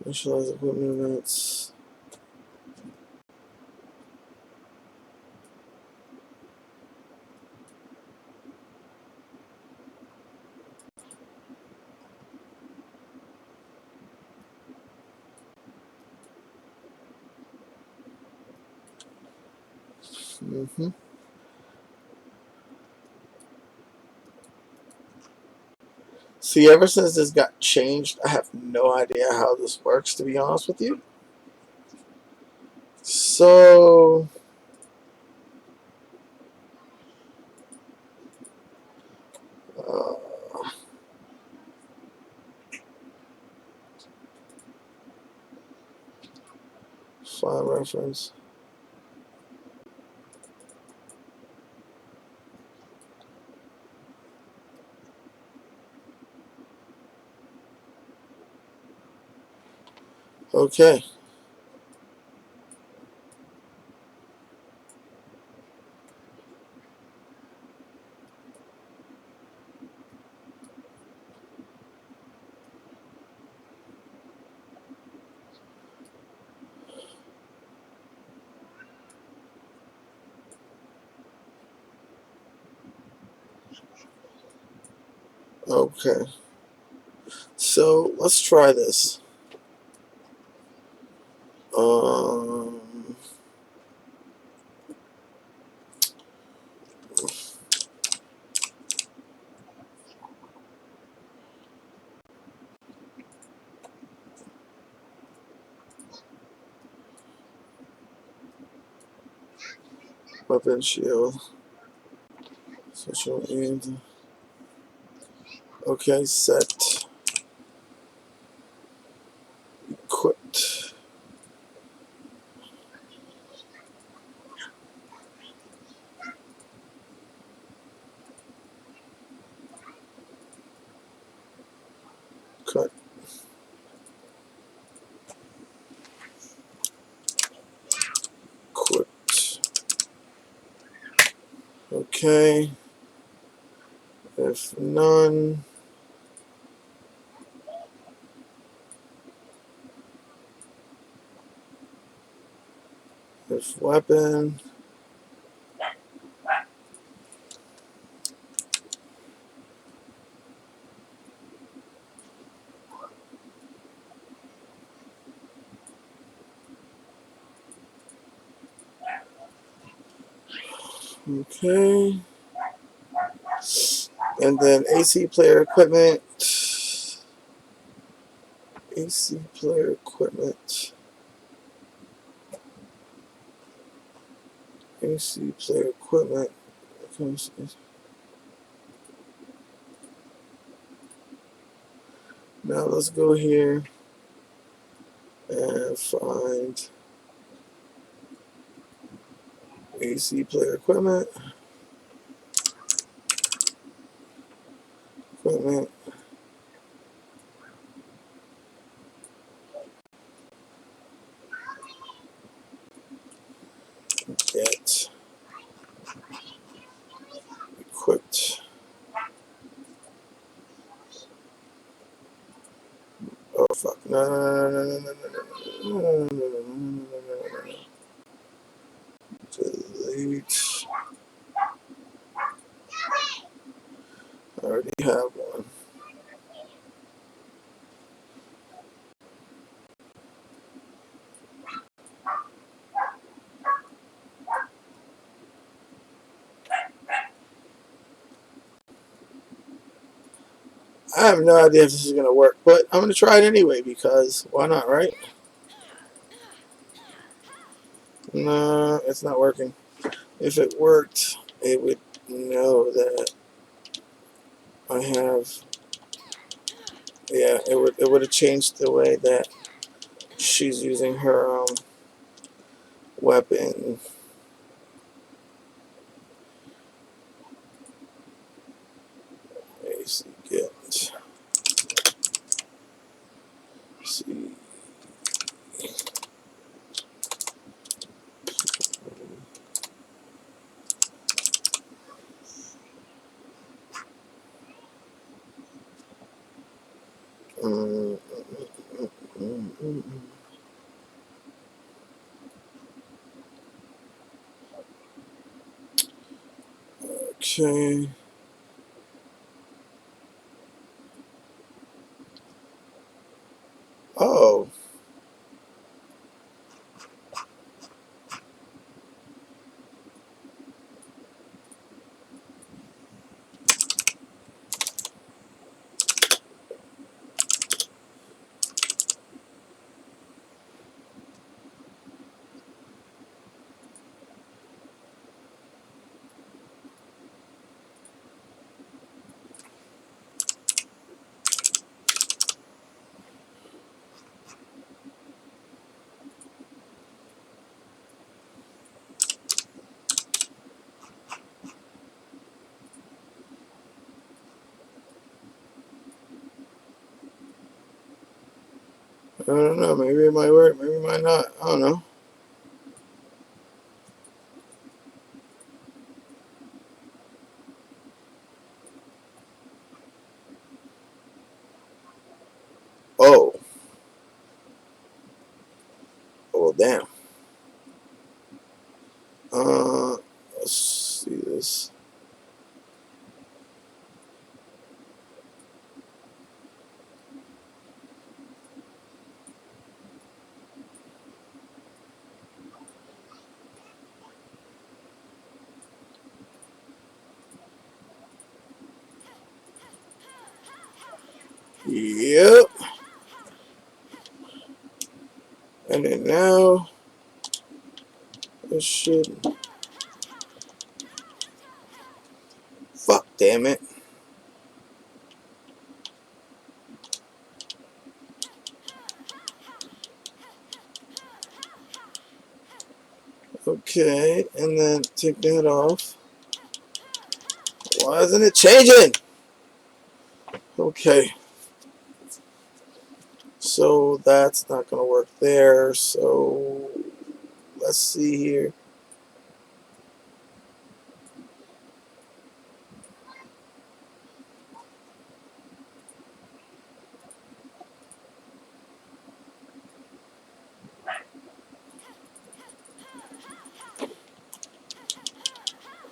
A: Initialize equipment units. Mm-hmm. See, ever since this got changed, I have no idea how this works, to be honest with you. So, uh, file reference. Okay. Okay. So, let's try this. Um, weapon shield. Social and. Okay, set. Equipped. Cut. Equipped. Okay. If none. If weapon. Okay. And then AC player equipment. AC player equipment. AC player equipment. Now let's go here and find AC player equipment. Equipment. Get. Equipped. Oh fuck. No, no, no, no, no, no, no, no, no, no, no, no, no, no. Delete. I already have one. I have no idea if this is gonna work, but I'm gonna try it anyway because why not, right? No, it's not working. If it worked, it would know that I have. Yeah, it would have changed the way that she's using her weapon. AC get. See. Mm, mm, mm, mm. Okay. Oh. don't know. Maybe it might work. Maybe it might not. I don't know. Oh. Oh, damn. Let's see this. Yep. And then now, this shit. Fuck, damn it. Okay, and then take that off. Why isn't it changing? Okay. So that's not going to work there. So let's see here.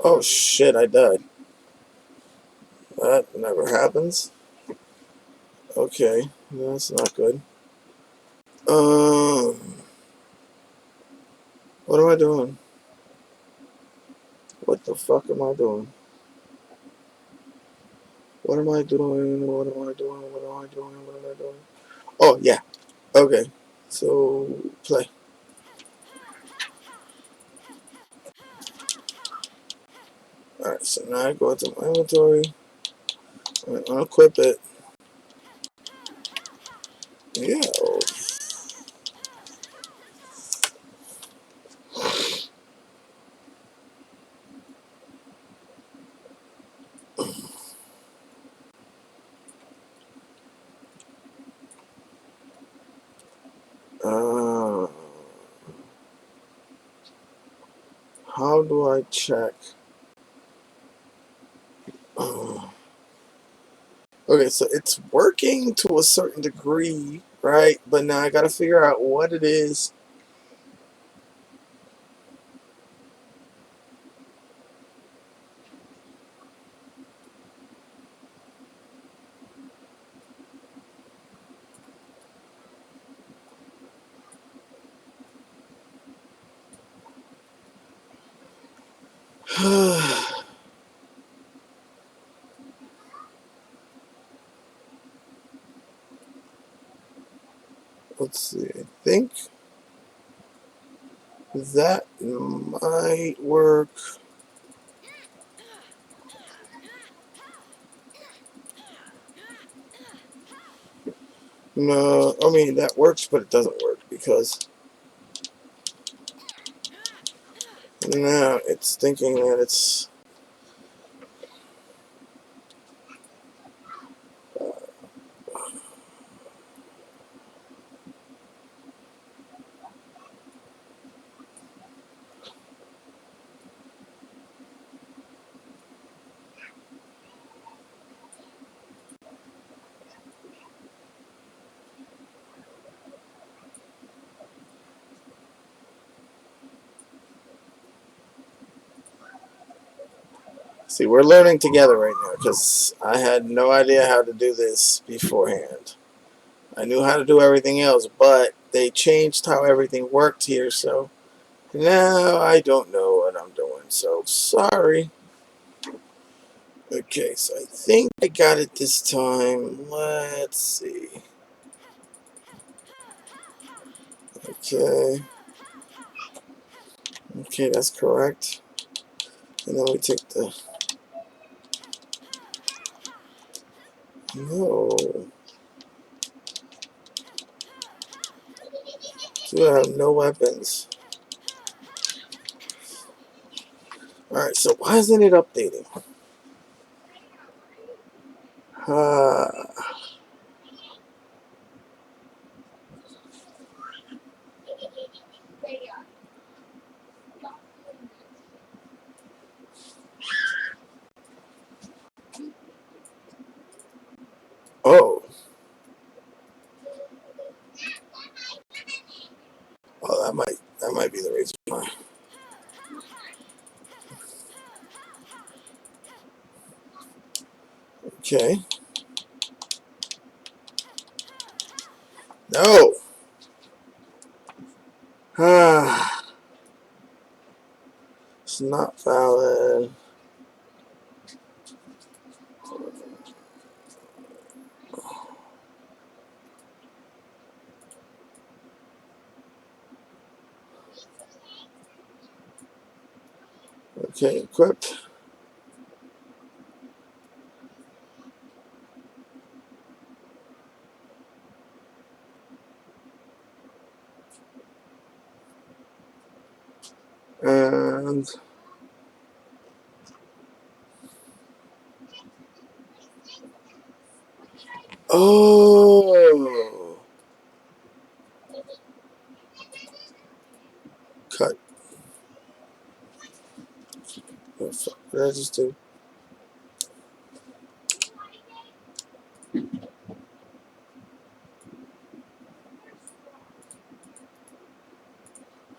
A: Oh shit, I died. That never happens. Okay, that's not good. What am I doing? What the fuck am I doing? What am I doing? What am I doing? What am I doing? What am I doing? Oh, yeah. Okay. So, play. Alright, so now I go into my inventory. I'm gonna unequip it. Yeah. Uh, how do I check? Okay, so it's working to a certain degree, right? But now I gotta figure out what it is. Let's see. I think that might work. No, I mean that works, but it doesn't work because now it's thinking that it's. See, we're learning together right now because I had no idea how to do this beforehand. I knew how to do everything else, but they changed how everything worked here, so now I don't know what I'm doing. So sorry. Okay, so I think I got it this time. Let's see. Okay. Okay, that's correct. And then we take the... No. So I have no weapons. Alright, so why isn't it updating? Okay. No. Ah. It's not valid. Okay, equipped. And oh, cut. What the fuck did I just do?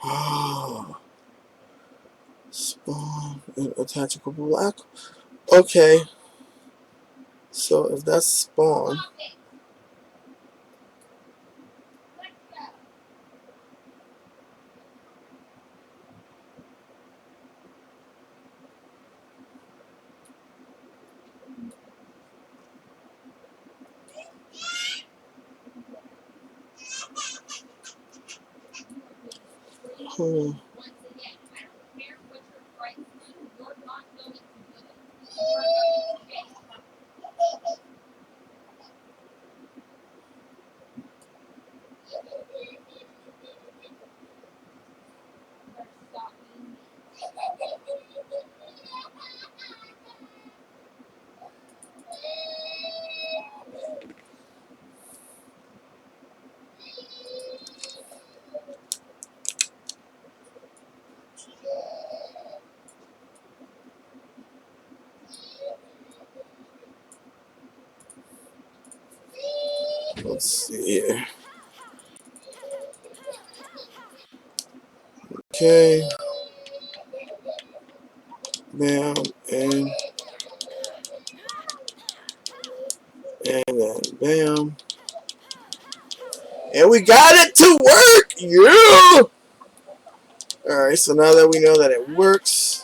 A: Oh, spawn and attach a couple black. Okay, so if that's spawn, hmm. Let's see here. Okay, bam, and then bam, and we got it to work. Yeah. All right, so now that we know that it works.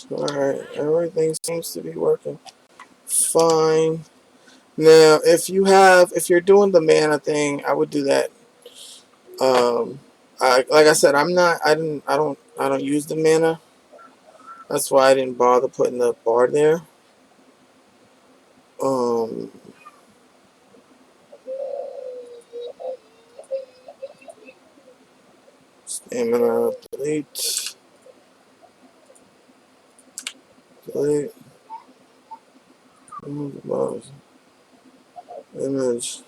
A: Alright, everything seems to be working fine. Now, if you're doing the mana thing, I would do that. Like I said, I don't use the mana. That's why I didn't bother putting the bar there. Um, Stamina, delete, delete, remove the bars, image,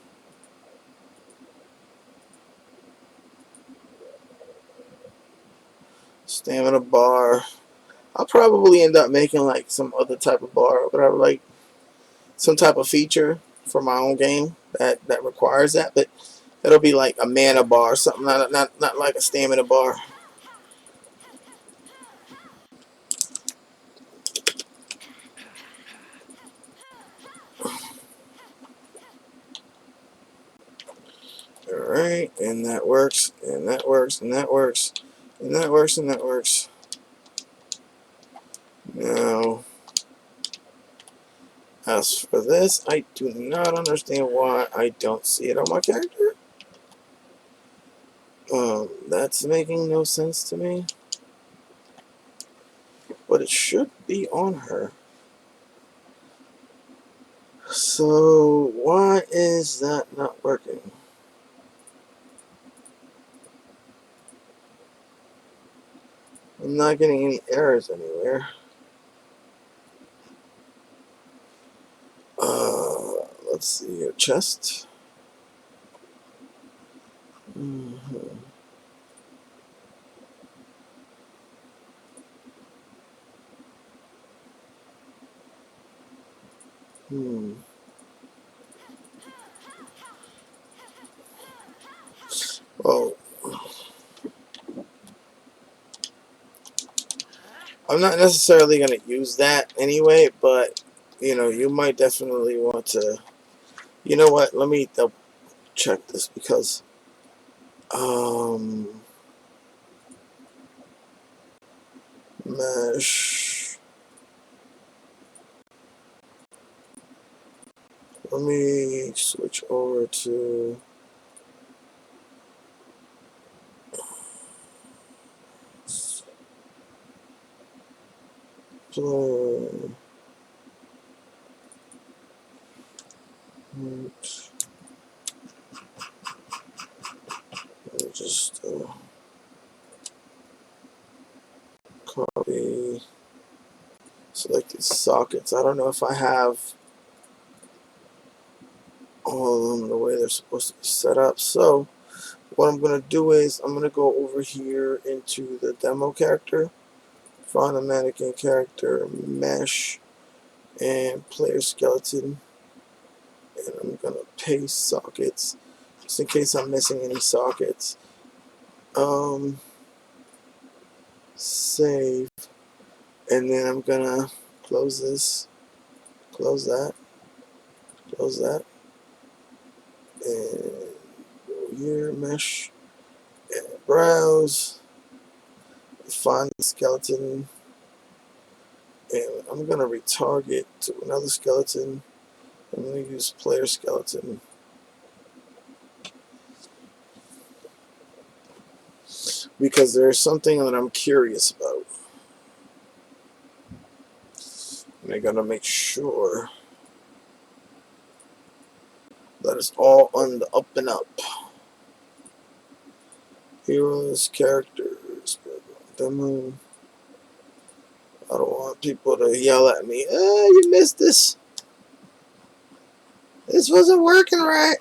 A: stamina bar. I'll probably end up making like some other type of bar, or whatever, like some type of feature for my own game that requires that, but it'll be like a mana bar or something, not like a stamina bar. Alright, and that works, and that works, and that works, and that works, and that works. Now, as for this, I do not understand why I don't see it on my character. That's making no sense to me. But it should be on her. So, why is that not working? I'm not getting any errors anywhere. Let's see here. Chest. Mm-hmm. Hmm. Well, I'm not necessarily going to use that anyway, but you know, you might definitely want to. You know what? Let me double check this because um mesh. Let me switch over to play. Let me just copy selected sockets. I don't know if I have all of them the way they're supposed to be set up. So what I'm going to do is I'm going to go over here into the demo character, find the mannequin character, mesh, and player skeleton. And I'm going to paste sockets just in case I'm missing any sockets. Save. And then I'm going to close this, close that, close that. And go here, mesh, and browse, find the skeleton, and I'm going to retarget to another skeleton. I'm going to use player skeleton because there's something that I'm curious about. And I got to make sure that it's all on the up and up. Heroes, characters, demo. I don't want people to yell at me, you missed this. This wasn't working right.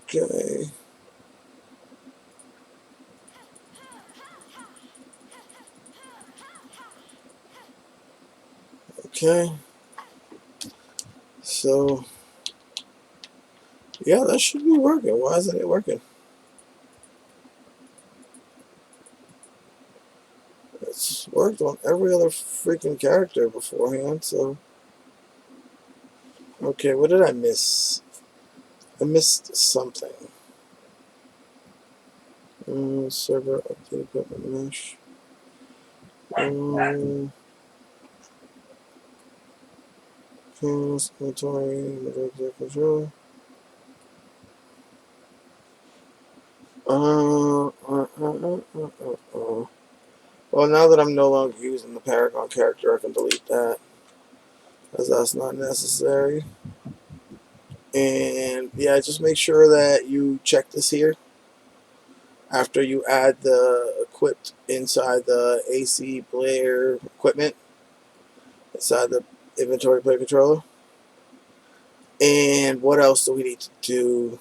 A: Okay. Okay. So, yeah, that should be working. Why isn't it working? It's worked on every other freaking character beforehand, so. Okay, what did I miss? I missed something. Server update equipment mesh. Panels, inventory, control. Well, now that I'm no longer using the Paragon character, I can delete that, as that's not necessary. And yeah, just make sure that you check this here after you add the equipped inside the AC player equipment inside the inventory player controller. And what else do we need to do?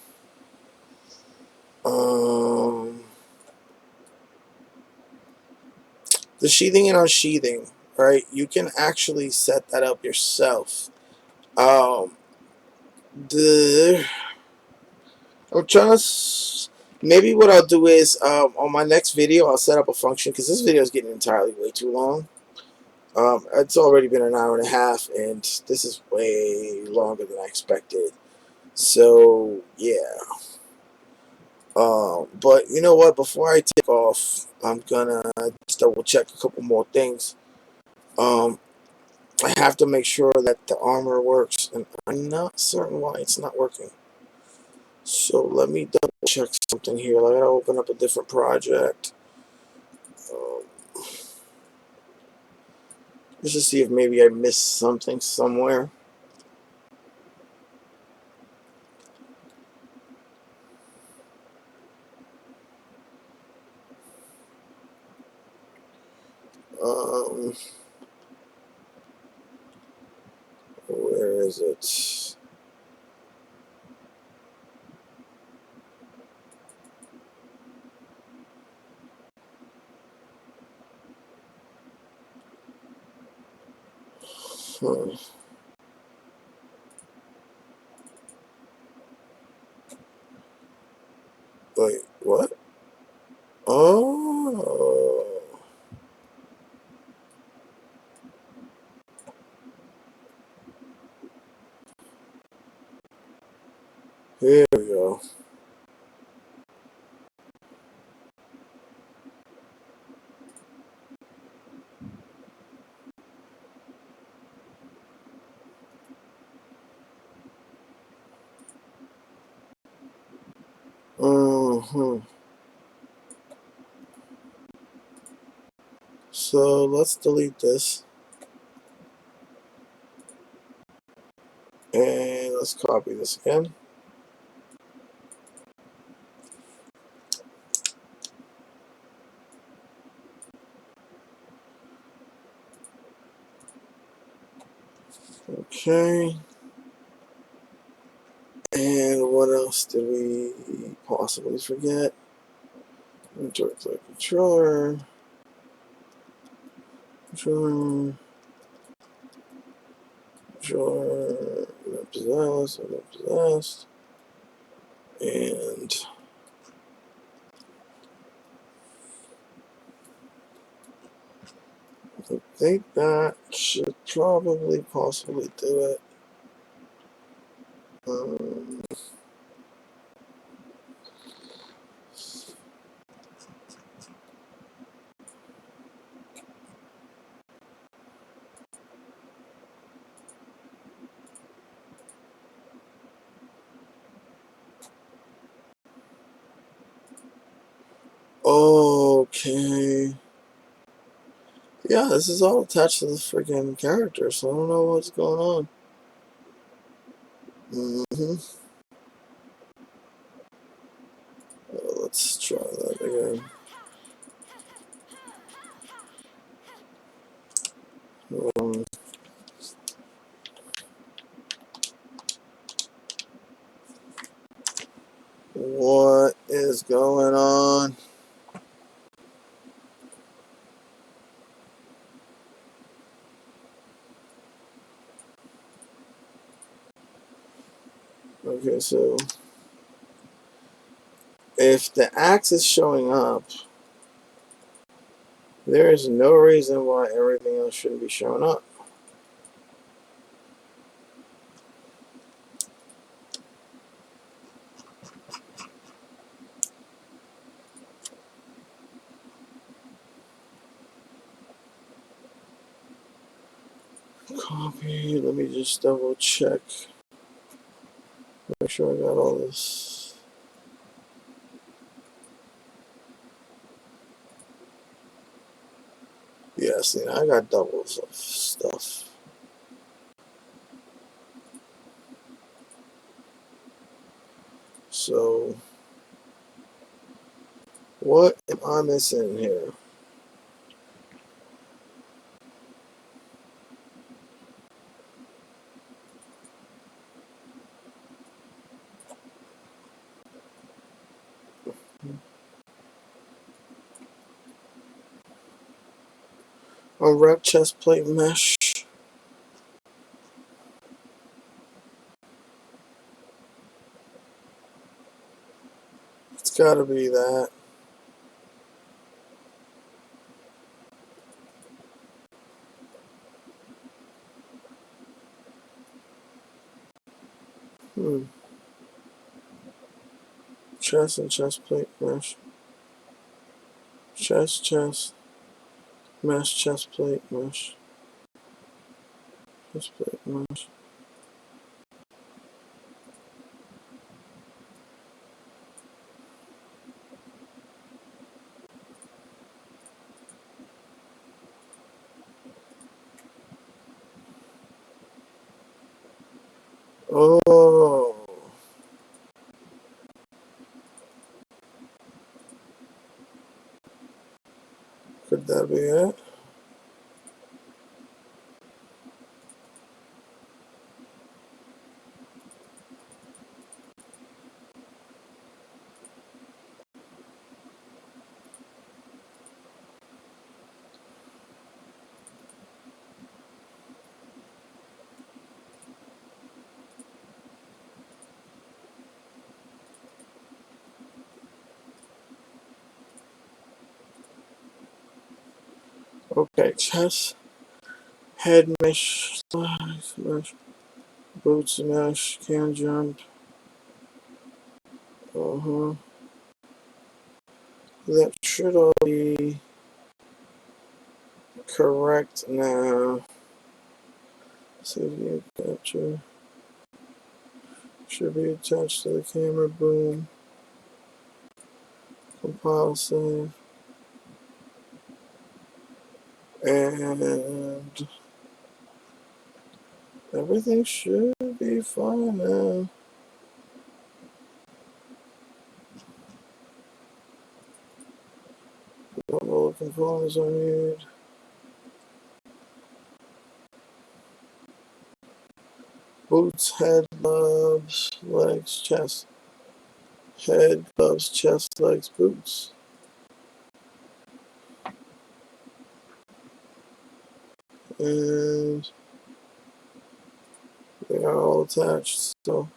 A: The sheathing and unsheathing, right? You can actually set that up yourself. Um, the I'm trying to. Maybe what I'll do is on my next video I'll set up a function because this video is getting entirely way too long. It's already been an hour and a half, and this is way longer than I expected. So yeah. But you know what? Before I take off, I'm gonna just double check a couple more things. Um, I have to make sure that the armor works, and I'm not certain why it's not working. So let me double check something here. I gotta open up a different project. Um, just to see if maybe I missed something somewhere. Um, where is it? Huh. So let's delete this. And let's copy this again. Okay. And what else did we possibly forget? Direct click controller. Controller. Not possessed. And I think that should probably possibly do it. Um, okay. Yeah, this is all attached to the freaking character, so I don't know what's going on. Let's try that again. Um, what is going on? Okay, so if the axe is showing up, there is no reason why everything else shouldn't be showing up. Copy, let me just double check. Make sure I got all this. Yeah, see, I got doubles of stuff. So, what am I missing here? Unwrap chest plate mesh. It's gotta be that. Chest and chest plate mesh. Chest, mesh, chest plate mesh. Chest plate mesh. Oh, could that be it? Okay, chest, head mesh, thighs mesh, boots mesh, can jump. That should all be correct now. CV capture should be attached to the camera. Boom. compile save, and everything should be fine now. What all the components I need. Boots, head, gloves, legs, chest. Head, gloves, chest, legs, boots. And they are all attached, so.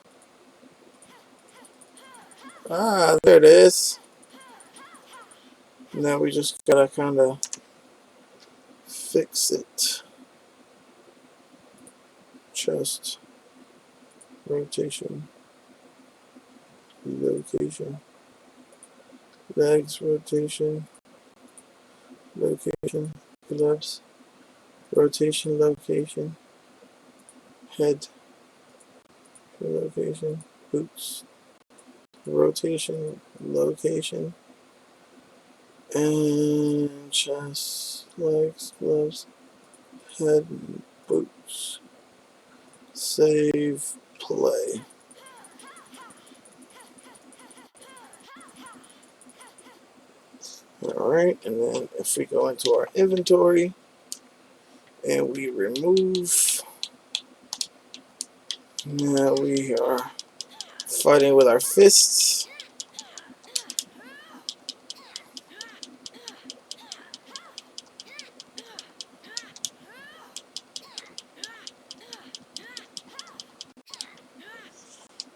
A: Ah, there it is. Now we just gotta kind of fix it. Chest, rotation, location, legs, rotation, location, gloves, rotation, location, head, location, boots, rotation, location, and chest, legs, gloves, head, boots. Save, play. Alright, and then if we go into our inventory and we remove, now we are fighting with our fists.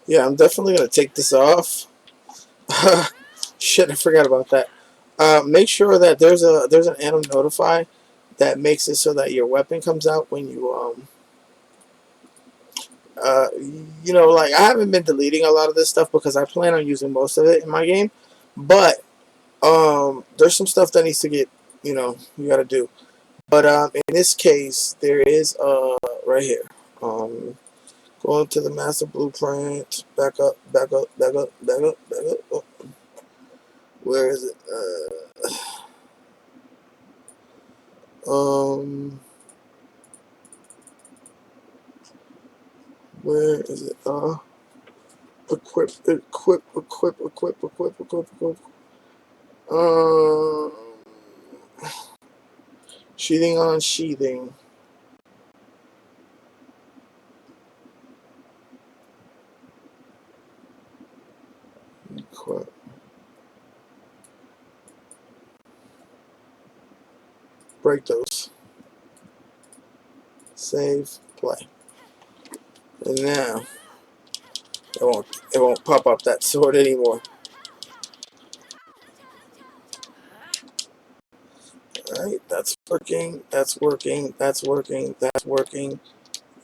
A: Yeah, I'm definitely going to take this off. Shit, I forgot about that. Make sure that there's an anim notify that makes it so that your weapon comes out when you like I haven't been deleting a lot of this stuff because I plan on using most of it in my game, but there's some stuff that needs to get, you got to do. But in this case, there is right here. Going to the master blueprint. Back up, back up, back up, back up, back up. Oh, where is it? Where is it? Equip, equip, equip, equip, equip, equip, equip. Um, sheathing on sheathing. Equip. Break those. Save. Play. And now it won't pop up that sword anymore. Alright, that's working. That's working. That's working. That's working.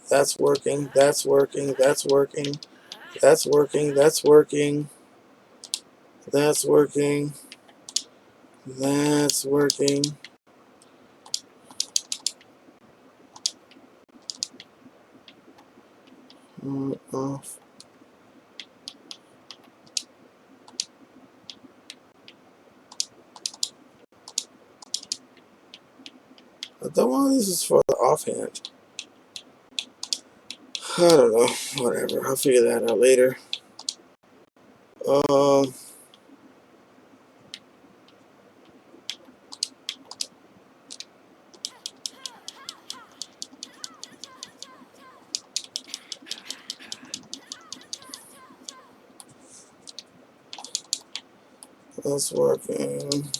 A: That's working. That's working. That's working. That's working. That's working. That's working. That's working. Off. I thought one of these is for the offhand. I don't know. Whatever. I'll figure that out later. That's working.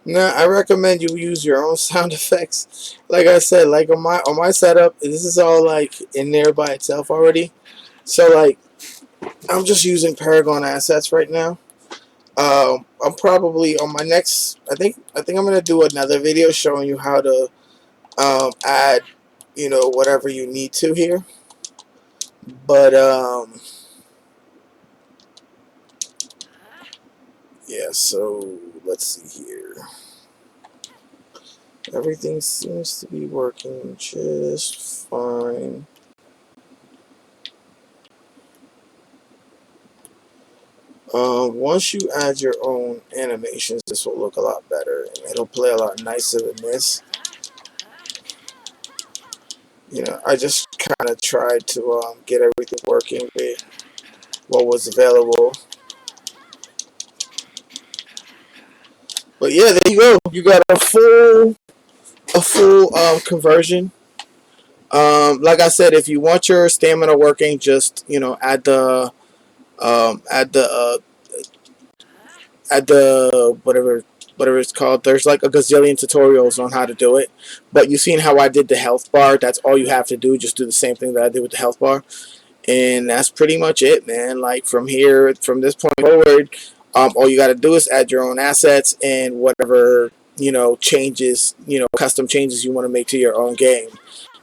A: Now, I recommend you use your own sound effects. Like I said, like on my setup, this is all like in there by itself already. So like, I'm just using Paragon assets right now. I'm probably on my next. I think I'm gonna do another video showing you how to add, whatever you need to here. But yeah. So let's see here. Everything seems to be working just fine. Once you add your own animations, this will look a lot better, and it'll play a lot nicer than this. You know, I just kind of tried to get everything working with what was available. But yeah, there you go. You got a full conversion. Like I said, if you want your stamina working, just add the whatever it's called. There's like a gazillion tutorials on how to do it. But you've seen how I did the health bar. That's all you have to do. Just do the same thing that I did with the health bar. And that's pretty much it, man. Like from this point forward, all you got to do is add your own assets and whatever changes, custom changes you want to make to your own game.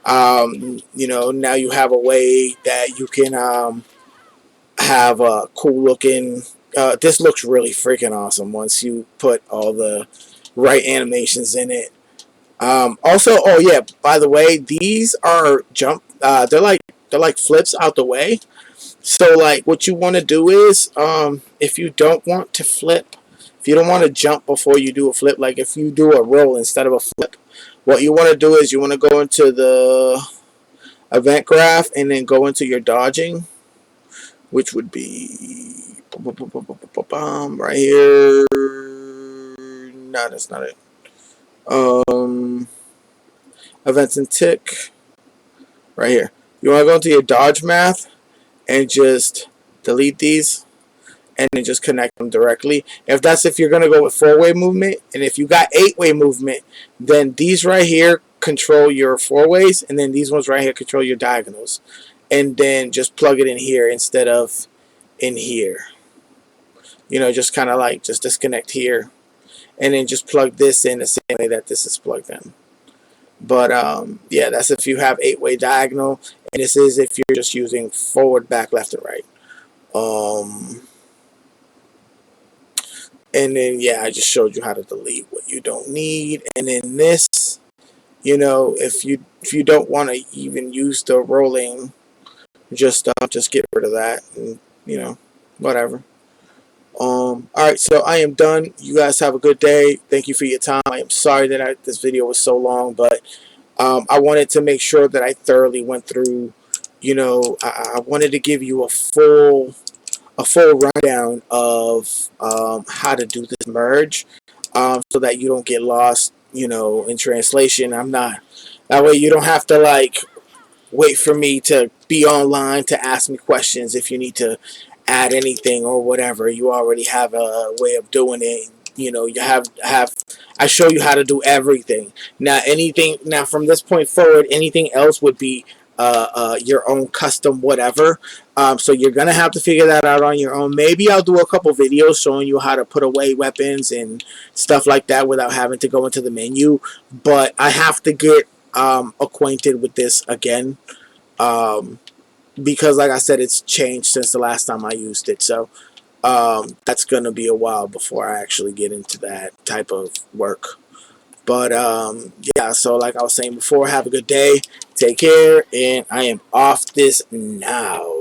A: Now you have a way that you can have a cool looking. This looks really freaking awesome once you put all the right animations in it. Also, oh yeah, by the way, these are jump. They're like flips out the way. So like what you want to do is if you don't want to flip, if you don't want to jump before you do a flip, like if you do a roll instead of a flip, what you want to do is you want to go into the event graph and then go into your dodging, which would be right here. No, that's not it. Events and tick right here. You want to go into your dodge math and just delete these and then just connect them directly. If you're going to go with 4-way movement, and if you got 8-way movement, then these right here control your 4-ways, and then these ones right here control your diagonals. And then just plug it in here instead of in here. Just kind of like just disconnect here and then just plug this in the same way that this is plugged in. But yeah, that's if you have 8-way diagonal, and this is if you're just using forward, back, left, and right. And then yeah, I just showed you how to delete what you don't need, and then this, if you don't want to even use the rolling, just get rid of that, and whatever. Alright, so I am done. You guys have a good day. Thank you for your time. I am sorry that this video was so long, but I wanted to make sure that I thoroughly went through, I wanted to give you a full rundown of how to do this merge, so that you don't get lost, in translation. That way you don't have to like wait for me to be online to ask me questions if you need to add anything or whatever. You already have a way of doing it. You have I show you how to do everything. Now from this point forward, anything else would be your own custom whatever. So you're gonna have to figure that out on your own. Maybe I'll do a couple videos showing you how to put away weapons and stuff like that without having to go into the menu. But I have to get acquainted with this again, because like I said, it's changed since the last time I used it. So that's gonna be a while before I actually get into that type of work. But yeah, so like I was saying before, have a good day, take care, and I am off this now.